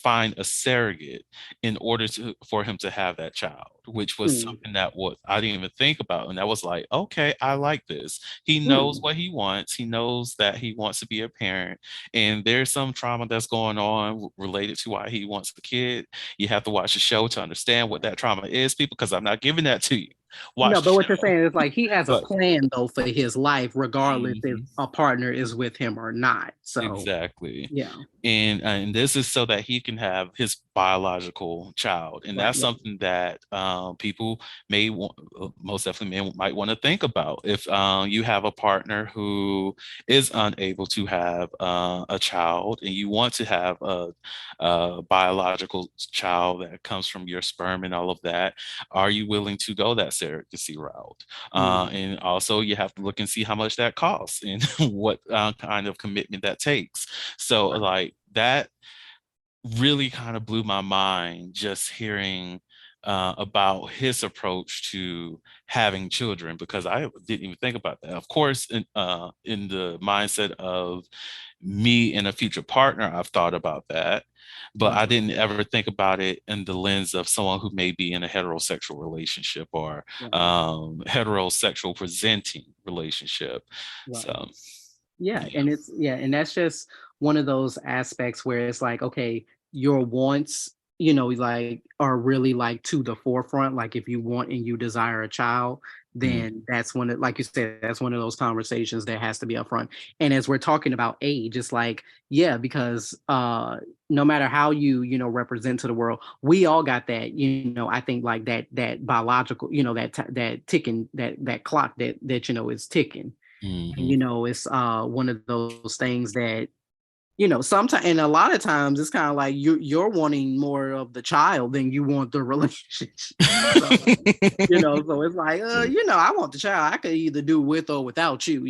find a surrogate in order for him to have that child, which was Mhm. something that was I didn't even think about. And that was like, okay, I like this. He knows Mhm. what he wants. He knows that he wants to be a parent. And there's some trauma that's going on related to why he wants a kid. You have to watch the show to understand what that trauma is, people, because I'm not giving that to you. No, Watch the but what you're show. saying is like he has a But plan though for his life, regardless if mhm, a partner is with him or not. So exactly. yeah, And this is so that he can have his biological child, and right, that's right. something that people may want, most definitely men might want to think about. If you have a partner who is unable to have a child, and you want to have a biological child that comes from your sperm and all of that, are you willing to go that surrogacy route? Mhm. And also you have to look and see how much that costs and what kind of commitment that takes. So Right. like that really kind of blew my mind, just hearing about his approach to having children, because I didn't even think about that. Of course, in the mindset of me and a future partner, I've thought about that, but I didn't ever think about it in the lens of someone who may be in a heterosexual relationship or Right. heterosexual presenting relationship. Right. So, Yeah, yeah. and and that's just one of those aspects where it's like, okay, your wants, like are really like to the forefront. Like if you want and you desire a child, Mm, then that's one of, like you said, that's one of those conversations that has to be upfront. And as we're talking about age, it's like, yeah, because no matter how represent to the world, we all got that, I think like that biological, that ticking, that clock that is ticking. And, mhm. it's one of those things that, sometimes, and a lot of times it's kind of like you're wanting more of the child than you want the relationship. So, so it's like, I want the child. I could either do with or without you,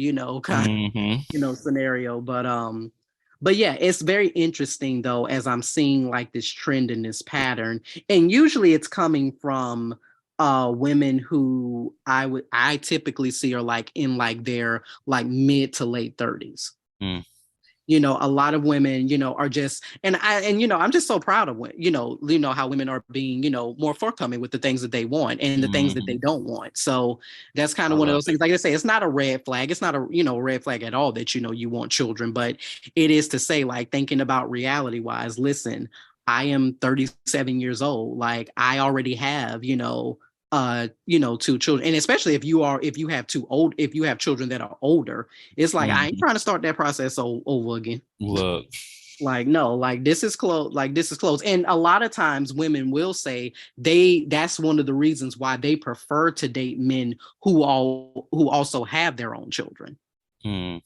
kind of, Mhm. scenario. But yeah, it's very interesting though, as I'm seeing like this trend and this pattern. And usually it's coming from women who I typically see are like in like their like mid to late 30s. Mm, A lot of women, are just, I'm just so proud of women, how women are being, more forthcoming with the things that they want and the things that they mhm. don't want. So that's kind I of one of love those it. things. Like I say, it's not a red flag. It's not a, red flag at all that, you want children, but it is to say, like, thinking about reality wise, listen, I am 37 years old. Like I already have, two children. And especially if you have if you have children that are older, it's like I ain't Mhm. trying to start that process over again. Look. Like no, like this is close, like this is close. And a lot of times women will say that's one of the reasons why they prefer to date men who also have their own children. Mm,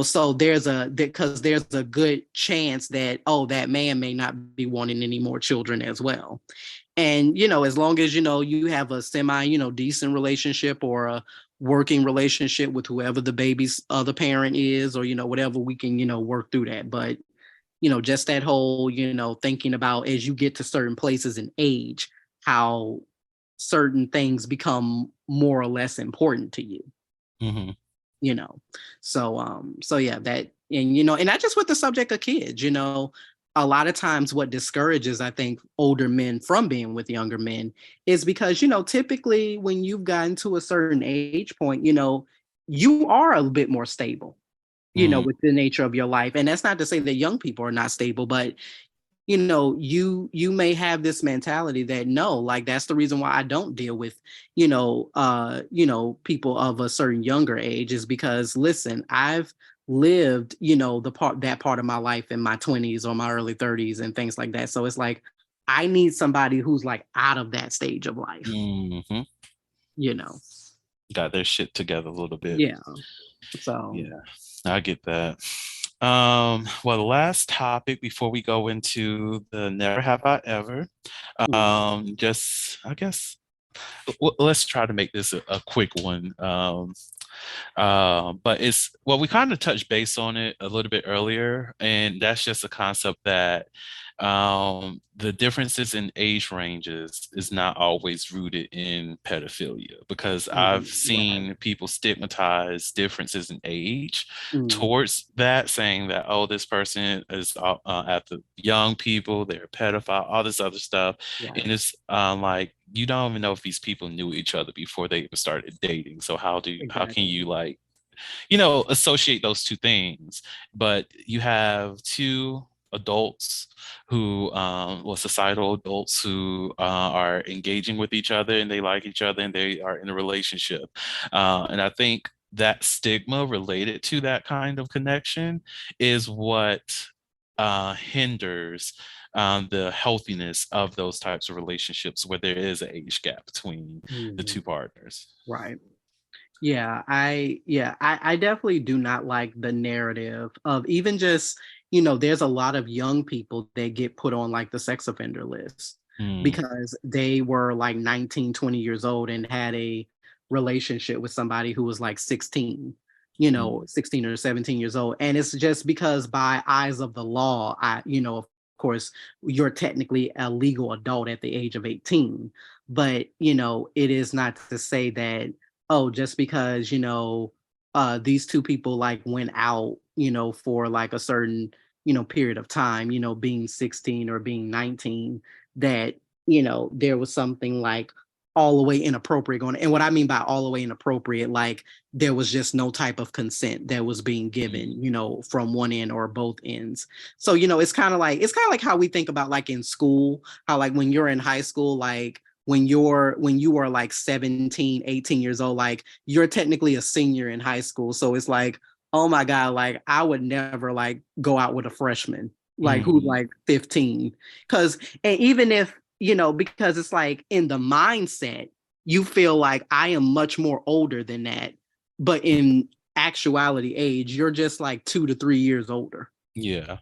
So because there's a good chance that, oh, that man may not be wanting any more children as well. And as long as you have a semi decent relationship or a working relationship with whoever the baby's other parent is, or whatever, we can work through that. But just that whole thinking about as you get to certain places in age, how certain things become more or less important to you. mhm. you know so yeah, that, and and not just with the subject of kids. A lot of times what discourages, I think, older men from being with younger men is because typically when you've gotten to a certain age point, you are a bit more stable, Mm, with the nature of your life. And that's not to say that young people are not stable, but you may have this mentality that, no, like that's the reason why I don't deal with people of a certain younger age, is because, listen, I've lived that part of my life in my 20s or my early 30s and things like that. So it's like I need somebody who's like out of that stage of life mhm. you know Got their shit together a little bit. yeah, so Yeah, I get that. Well, the last topic before we go into the never have I ever, just I guess let's try to make this a quick one. But it's, well, we kind of touched base on it a little bit earlier, and that's just a concept that the differences in age ranges is not always rooted in pedophilia, because I've right. seen people stigmatize differences in age Mm, towards that, saying that, oh, this person is after young people, they're a pedophile, all this other stuff. And right, it's like, you don't even know if these people knew each other before they even started dating. So how can exactly. you, like, associate those two things? But you have two adults who, well, societal adults who are engaging with each other, and they like each other, and they are in a relationship. And I think that stigma related to that kind of connection is what hinders the healthiness of those types of relationships where there is an age gap between the Mhm. two partners. Right. I definitely do not like the narrative of even just, there's a lot of young people that get put on like the sex offender list Mm, because they were like 19, 20 years old and had a relationship with somebody who was like 16, mm, 16 or 17 years old. And it's just because by eyes of the law, of course, you're technically a legal adult at the age of 18. But, you know, it is not to say that, oh, just because, you know, these two people like went out, you know, for like a certain, you know, period of time, you know, being 16 or being 19, that, you know, there was something like all the way inappropriate going. And what I mean by all the way inappropriate, like there was just no type of consent that was being Mm. given, you know, from one end or both ends. So, you know, it's kind of like how we think about like in school, how like when you're in high school, like when you are like 17, 18 years old, like you're technically a senior in high school. So it's like, oh my God, like I would never like go out with a freshman, like who's Mhm. like 15. Cause and even if, you know, because it's like in the mindset, you feel like I am much more older than that. But in actuality age, you're just like 2 to 3 years older. Yeah.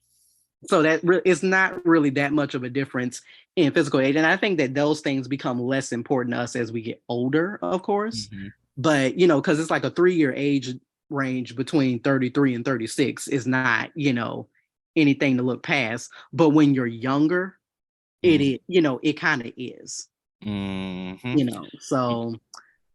So that it's not really that much of a difference in physical age. And I think that those things become less important to us as we get older, of course. Mhm. But, you know, because it's like a 3 year age range between 33 and 36 is not, you know, anything to look past. But when you're younger, it Mm. is, you know, it kind of is, Mhm. you know. So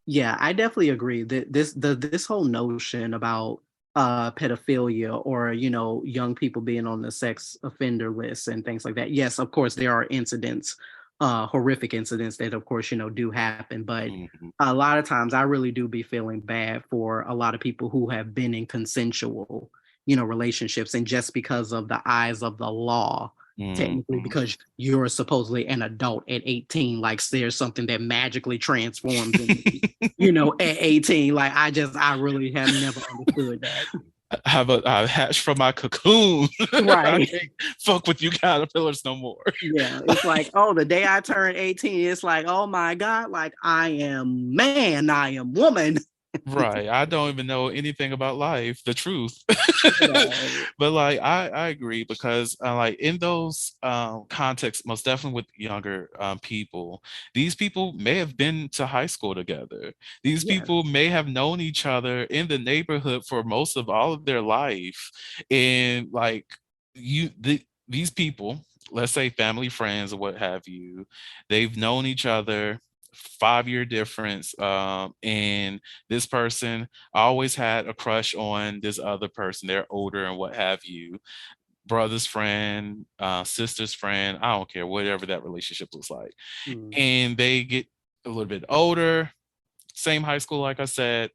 yeah, I definitely agree that this whole notion about pedophilia or, you know, young people being on the sex offender list and things like that. Yes, of course there are incidents, horrific incidents that of course, you know, do happen, but Mhm. a lot of times I really do be feeling bad for a lot of people who have been in consensual, you know, relationships, and just because of the eyes of the law, technically Mhm. because you're supposedly an adult at 18, like there's something that magically transforms in you, you know, at 18. Like I really have never understood that. Have a hatch from my cocoon. I Right. can't fuck with you caterpillars no more. Yeah. It's like, oh, the day I turned 18, it's like, oh my God, like I am man, I am woman. Right. I don't even know anything about life, the truth. Right. But like I agree because like in those contexts, most definitely with younger people, these people may have been to high school together. These Yeah. people may have known each other in the neighborhood for most of all of their life. And like these people, let's say family, friends, or what have you, they've known each other 5 year difference, and this person always had a crush on this other person. They're older and what have you. Brother's friend, sister's friend, I don't care, whatever that relationship looks like. Mm. And they get a little bit older, same high school, like I said.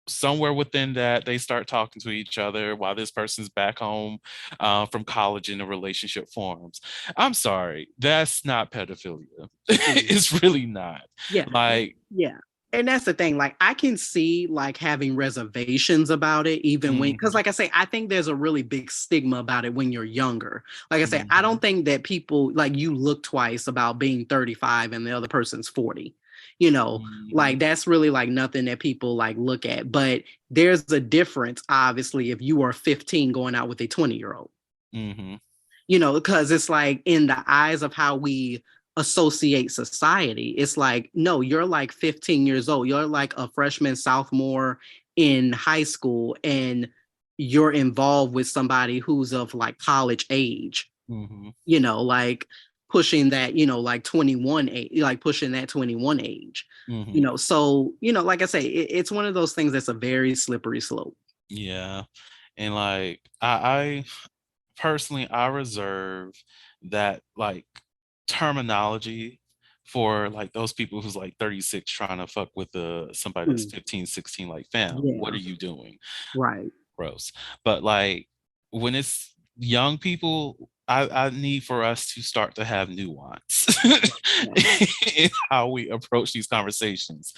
Somewhere within that, they start talking to each other while this person's back home from college and a relationship forms. I'm sorry, that's not pedophilia. Mm. It's really not. Yeah. Like, Yeah. And that's the thing. Like I can see like having reservations about it, even when, because mhm, like I say, I think there's a really big stigma about it when you're younger. Like I say, I mhm, don't think that people like you look twice about being 35 and the other person's 40. You know, mhm, like that's really like nothing that people like look at. But there's a difference, obviously, if you are 15 going out with a 20-year-old, mhm, you know, because it's like in the eyes of how we associate society, it's like, no, you're like 15 years old. You're like a freshman, sophomore in high school, and you're involved with somebody who's of like college age, mhm. you know, like pushing that, you know, like 21 age, like pushing that 21 age, you Mhm. know. So, you know, like I say, it's one of those things that's a very slippery slope. Yeah. And like I personally I reserve that like terminology for like those people who's like 36 trying to fuck with somebody that's Mm, 15, 16. Like, fam, what are yeah, you doing? right. Gross. But like when it's young people, I need for us to start to have nuance Yeah. in how we approach these conversations.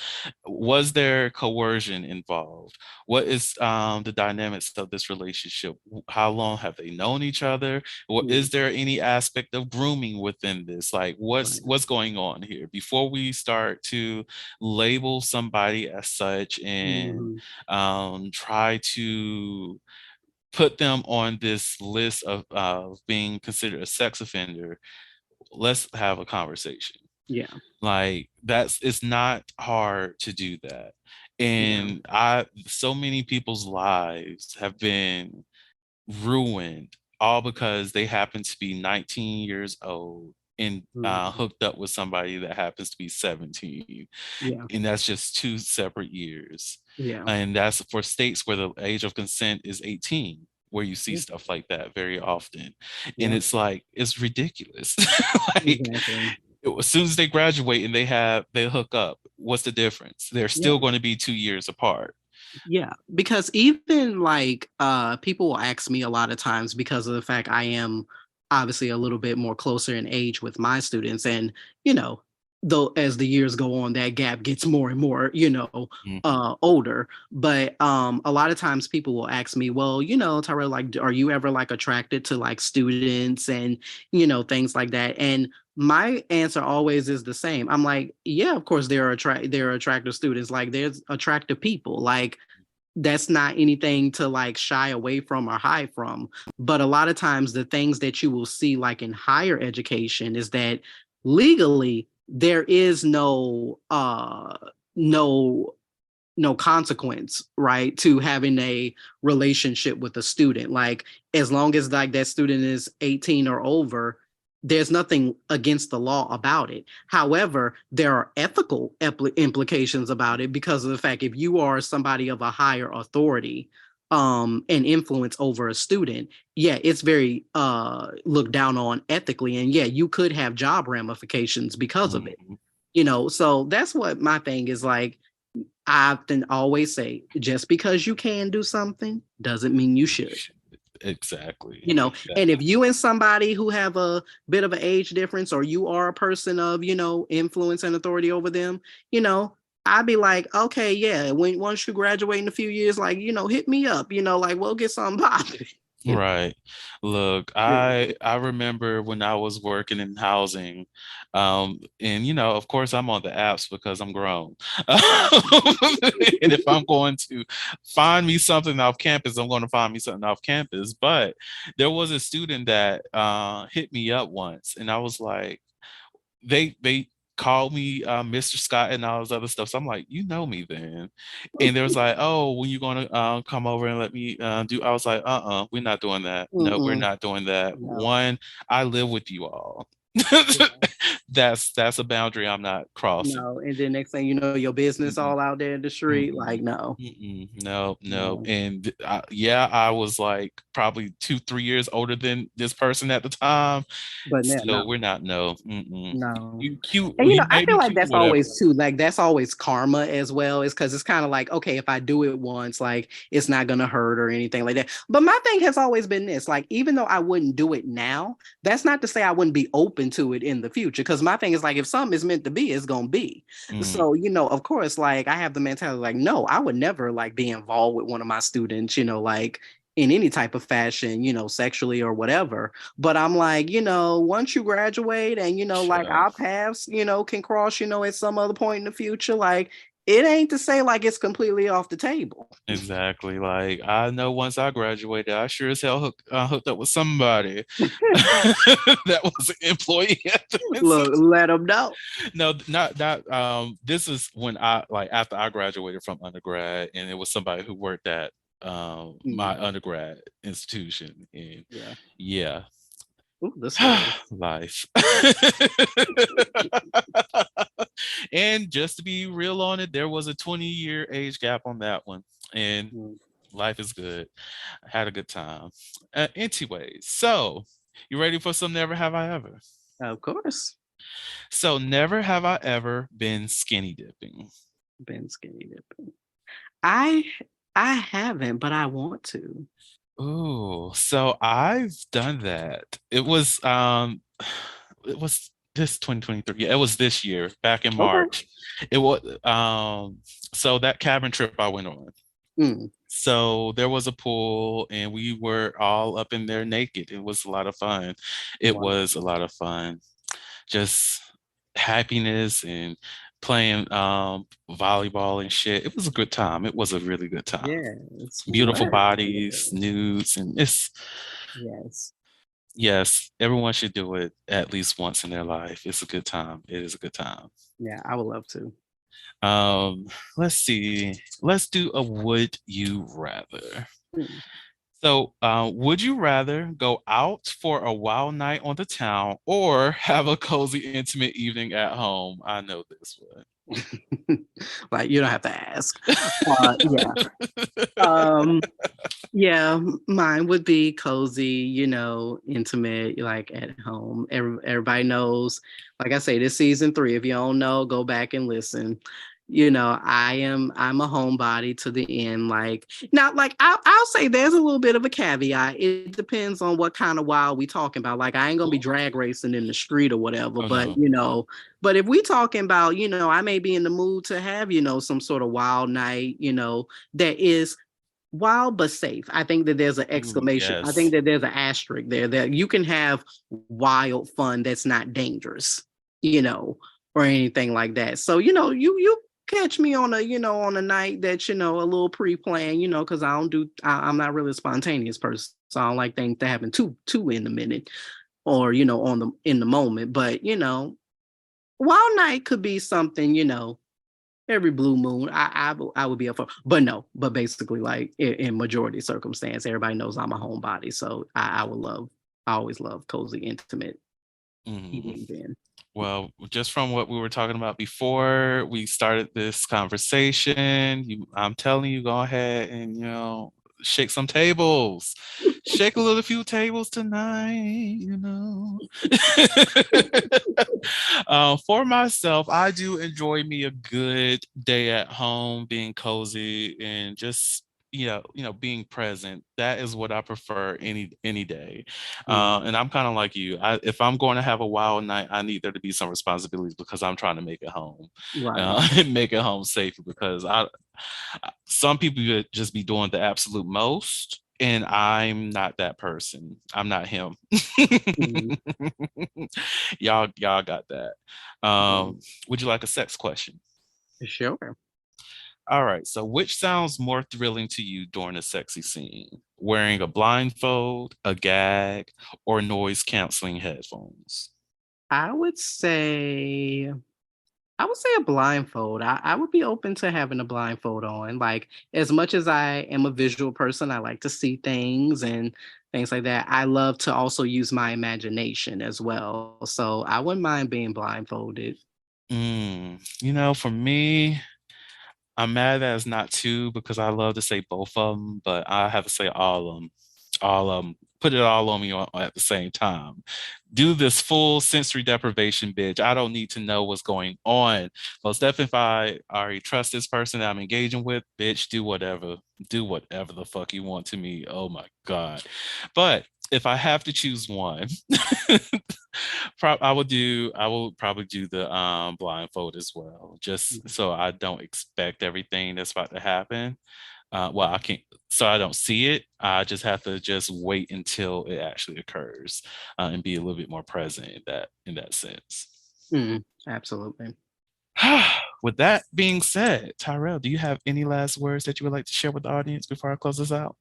Was there coercion involved? What is the dynamics of this relationship? How long have they known each other? Or is Mm, there any aspect of grooming within this? Like right. what's going on here before we start to label somebody as such and Mhm. try to put them on this list of being considered a sex offender. Let's have a conversation. Yeah. Like that's it's not hard to do that. Yeah. And I so many people's lives have been ruined all because they happen to be 19 years old and Mhm. hooked up with somebody that happens to be 17. Yeah, And that's just 2 separate years. yeah, And that's for states where the age of consent is 18, where you see yeah, stuff like that very often. And yeah, it's like, it's ridiculous. Like, exactly. as soon as they graduate and they hook up, what's the difference? They're Yeah. still going to be 2 years apart. Yeah, because even like people will ask me a lot of times because of the fact I am obviously a little bit more closer in age with my students and you know, though as the years go on that gap gets more and more, Mhm. older, but a lot of times people will ask me, well, Tyrell, like are you ever like attracted to like students and things like that? And my answer always is the same. I'm like, yeah, of course there are attractive students. Like there's attractive people. Like that's not anything to like shy away from or hide from. But a lot of times the things that you will see like in higher education is that legally there is no no consequence, right, to having a relationship with a student. Like as long as like that student is 18 or over, there's nothing against the law about it. However, there are ethical implications about it because of the fact if you are somebody of a higher authority and influence over a student, yeah, it's very looked down on ethically, and yeah, you could have job ramifications because of it. Mhm. So that's what my thing is like. I often always say, just because you can do something doesn't mean you should. Exactly. And Exactly. if you and somebody who have a bit of an age difference, or you are a person of, influence and authority over them, you know, I'd be like, okay, yeah, when once you graduate in a few years, like, hit me up, like we'll get something popping. Right. Look, Yeah. I remember when I was working in housing, and of course I'm on the apps because I'm grown. And if I'm going to find me something off campus, I'm going to find me something off campus. But there was a student that hit me up once, and I was like, they called me Mr. Scott and all this other stuff. So I'm like, you know me then. And there was like, oh, when you gonna come over and let me do? I was like, we're not doing that. No, we're Mm-mm, not doing that. no. One, I live with you all. Yeah. That's a boundary I'm not crossing. No. And then next thing you know, your business Mm-mm. all out there in the street. Like, Mm-mm. no. Mm-mm. No, no. No. And yeah, I was like probably 2, 3 years older than this person at the time. But no, Still, no. we're not. No. Mm-mm. No. You cute. And He I may feel be like cute or that's whatever. always too, like that's always karma as well. Is because it's kind of like, okay, if I do it once, like it's not gonna hurt or anything like that. But my thing has always been this, like, even though I wouldn't do it now, that's not to say I wouldn't be open to it in the future. Because my thing is like if something is meant to be, it's gonna be. Mm, So, of course, like I have the mentality like, no, I would never like be involved with one of my students, like in any type of fashion, sexually or whatever. But I'm like, once you graduate and, like yeah, our paths, can cross, at some other point in the future, like it ain't to say like it's completely off the table. exactly. Like I know once I graduated, I sure as hell hooked up with somebody that was an employee at the Look, institute. let them know. No, not. This is when I like after I graduated from undergrad, and it was somebody who worked at Mm, my undergrad institution, and yeah. yeah, Ooh, the story. life. And just to be real on it, there was a 20-year age gap on that one, and Mm, life is good. I had a good time. Anyways, so you ready for some never have I ever? of course. So never have I ever been skinny dipping. Been skinny dipping. I I haven't, but I want to. Oh, so I've done that. It was this 2023. Yeah, it was this year, back in Okay. March. It was so that cabin trip I went on. Mm, So there was a pool and we were all up in there naked. It was a lot of fun. It wow. was a lot of fun. Just happiness and playing volleyball and shit. It was a good time. It was a really good time. Yes. Beautiful Well, bodies, nudes, and it's yes. yes, everyone should do it at least once in their life. It's a good time. It is a good time. Yeah, I would love to. Um, let's see. Let's do a would you rather. Mm. So, would you rather go out for a wild night on the town or have a cozy, intimate evening at home? I know this Like you don't have to ask. Yeah. one. Um, yeah, mine would be cozy, intimate, like at home. Everybody knows, like I say, this season 3. If you don't know, go back and listen. I'm a homebody to the end. Like now, like I'll say there's a little bit of a caveat. It depends on what kind of wild we talking about. Like I ain't gonna be drag racing in the street or whatever, Oh but no. but if we talking about, I may be in the mood to have, some sort of wild night, that is wild but safe. I think that there's an Ooh, exclamation. I think yes. that there's an asterisk there that you can have wild fun that's not dangerous, you know, or anything like that. So, you catch me on on a night that, a little pre-planned, because I'm not really a spontaneous person. So I don't like things to happen too in the minute or, in the moment. But, wild night could be something, every blue moon, I would be up for, but no, but basically, like in majority circumstance, everybody knows I'm a homebody, so I always love cozy, intimate Mhm. evening then. Well, just from what we were talking about before we started this conversation, I'm telling you, go ahead and shake some tables, shake a little few tables tonight. For myself, I do enjoy me a good day at home, being cozy and just being present. That is what I prefer any day. Mhm. And I'm kind of like you. If I'm going to have a wild night, I need there to be some responsibilities because I'm trying to make it home, Right. and make it home safe. Because some people would just be doing the absolute most, and I'm not that person. I'm not him. Mhm. Y'all got that. Mhm. Would you like a sex question? Sure. All right. So, which sounds more thrilling to you during a sexy scene? Wearing a blindfold, a gag, or noise canceling headphones? I would say I would say a blindfold. I would be open to having a blindfold on. Like, as much as I am a visual person, I like to see things and things like that. I love to also use my imagination as well. So I wouldn't mind being blindfolded. For me, I'm mad that it's not two because I love to say both of them, but I have to say all of them. All of them. Put it all on me at the same time. Do this full sensory deprivation, bitch. I don't need to know what's going on. Most definitely, if I already trust this person that I'm engaging with, bitch, do whatever. Do whatever the fuck you want to me. Oh my God. But if I have to choose one, I will probably do the blindfold as well, just so I don't expect everything that's about to happen. Well, I can't, so I don't see it. I just have to just wait until it actually occurs, and be a little bit more present in that sense. Absolutely. With that being said, Tyrell, do you have any last words that you would like to share with the audience before I close this out?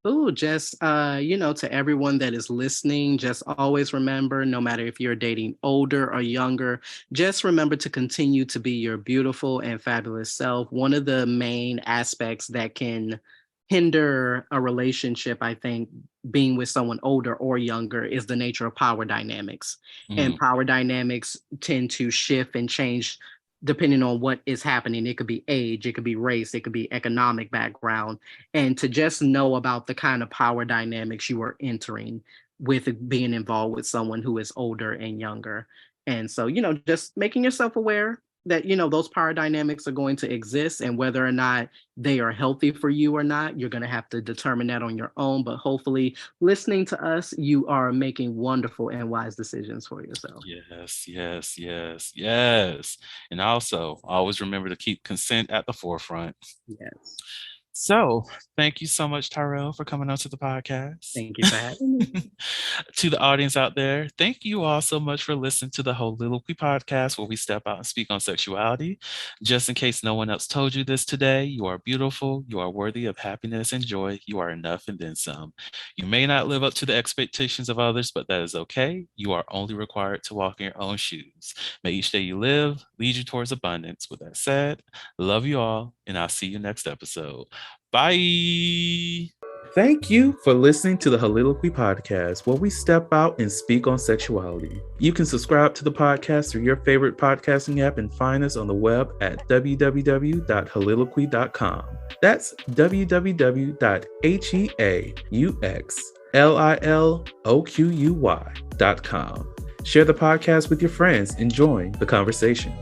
Ooh, just to everyone that is listening, just always remember, no matter if you're dating older or younger, just remember to continue to be your beautiful and fabulous self. One of the main aspects that can hinder a relationship, I think, being with someone older or younger, is the nature of power dynamics. And Mm, power dynamics tend to shift and change depending on what is happening. It could be age, it could be race, it could be economic background, and to just know about the kind of power dynamics you are entering with being involved with someone who is older and younger. And so, just making yourself aware that, those power dynamics are going to exist, and whether or not they are healthy for you or not, you're going to have to determine that on your own. But hopefully, listening to us, you are making wonderful and wise decisions for yourself. yes, yes, yes, yes. And also, always remember to keep consent at the forefront. Yes. So, thank you so much, Tyrell, for coming on to the podcast. Thank you for having me. To the audience out there, thank you all so much for listening to the Holy podcast, where we step out and speak on sexuality. Just in case no one else told you this today, you are beautiful, you are worthy of happiness and joy, you are enough and then some. You may not live up to the expectations of others, but that is okay. You are only required to walk in your own shoes. May each day you live lead you towards abundance. With that said, love you all, and I'll see you next episode. Bye. Thank you for listening to the Holiloquy podcast, where we step out and speak on sexuality. You can subscribe to the podcast through your favorite podcasting app and find us on the web at www.holiloquy.com. That's www.heauxliloquy.com. Share the podcast with your friends and join the conversation.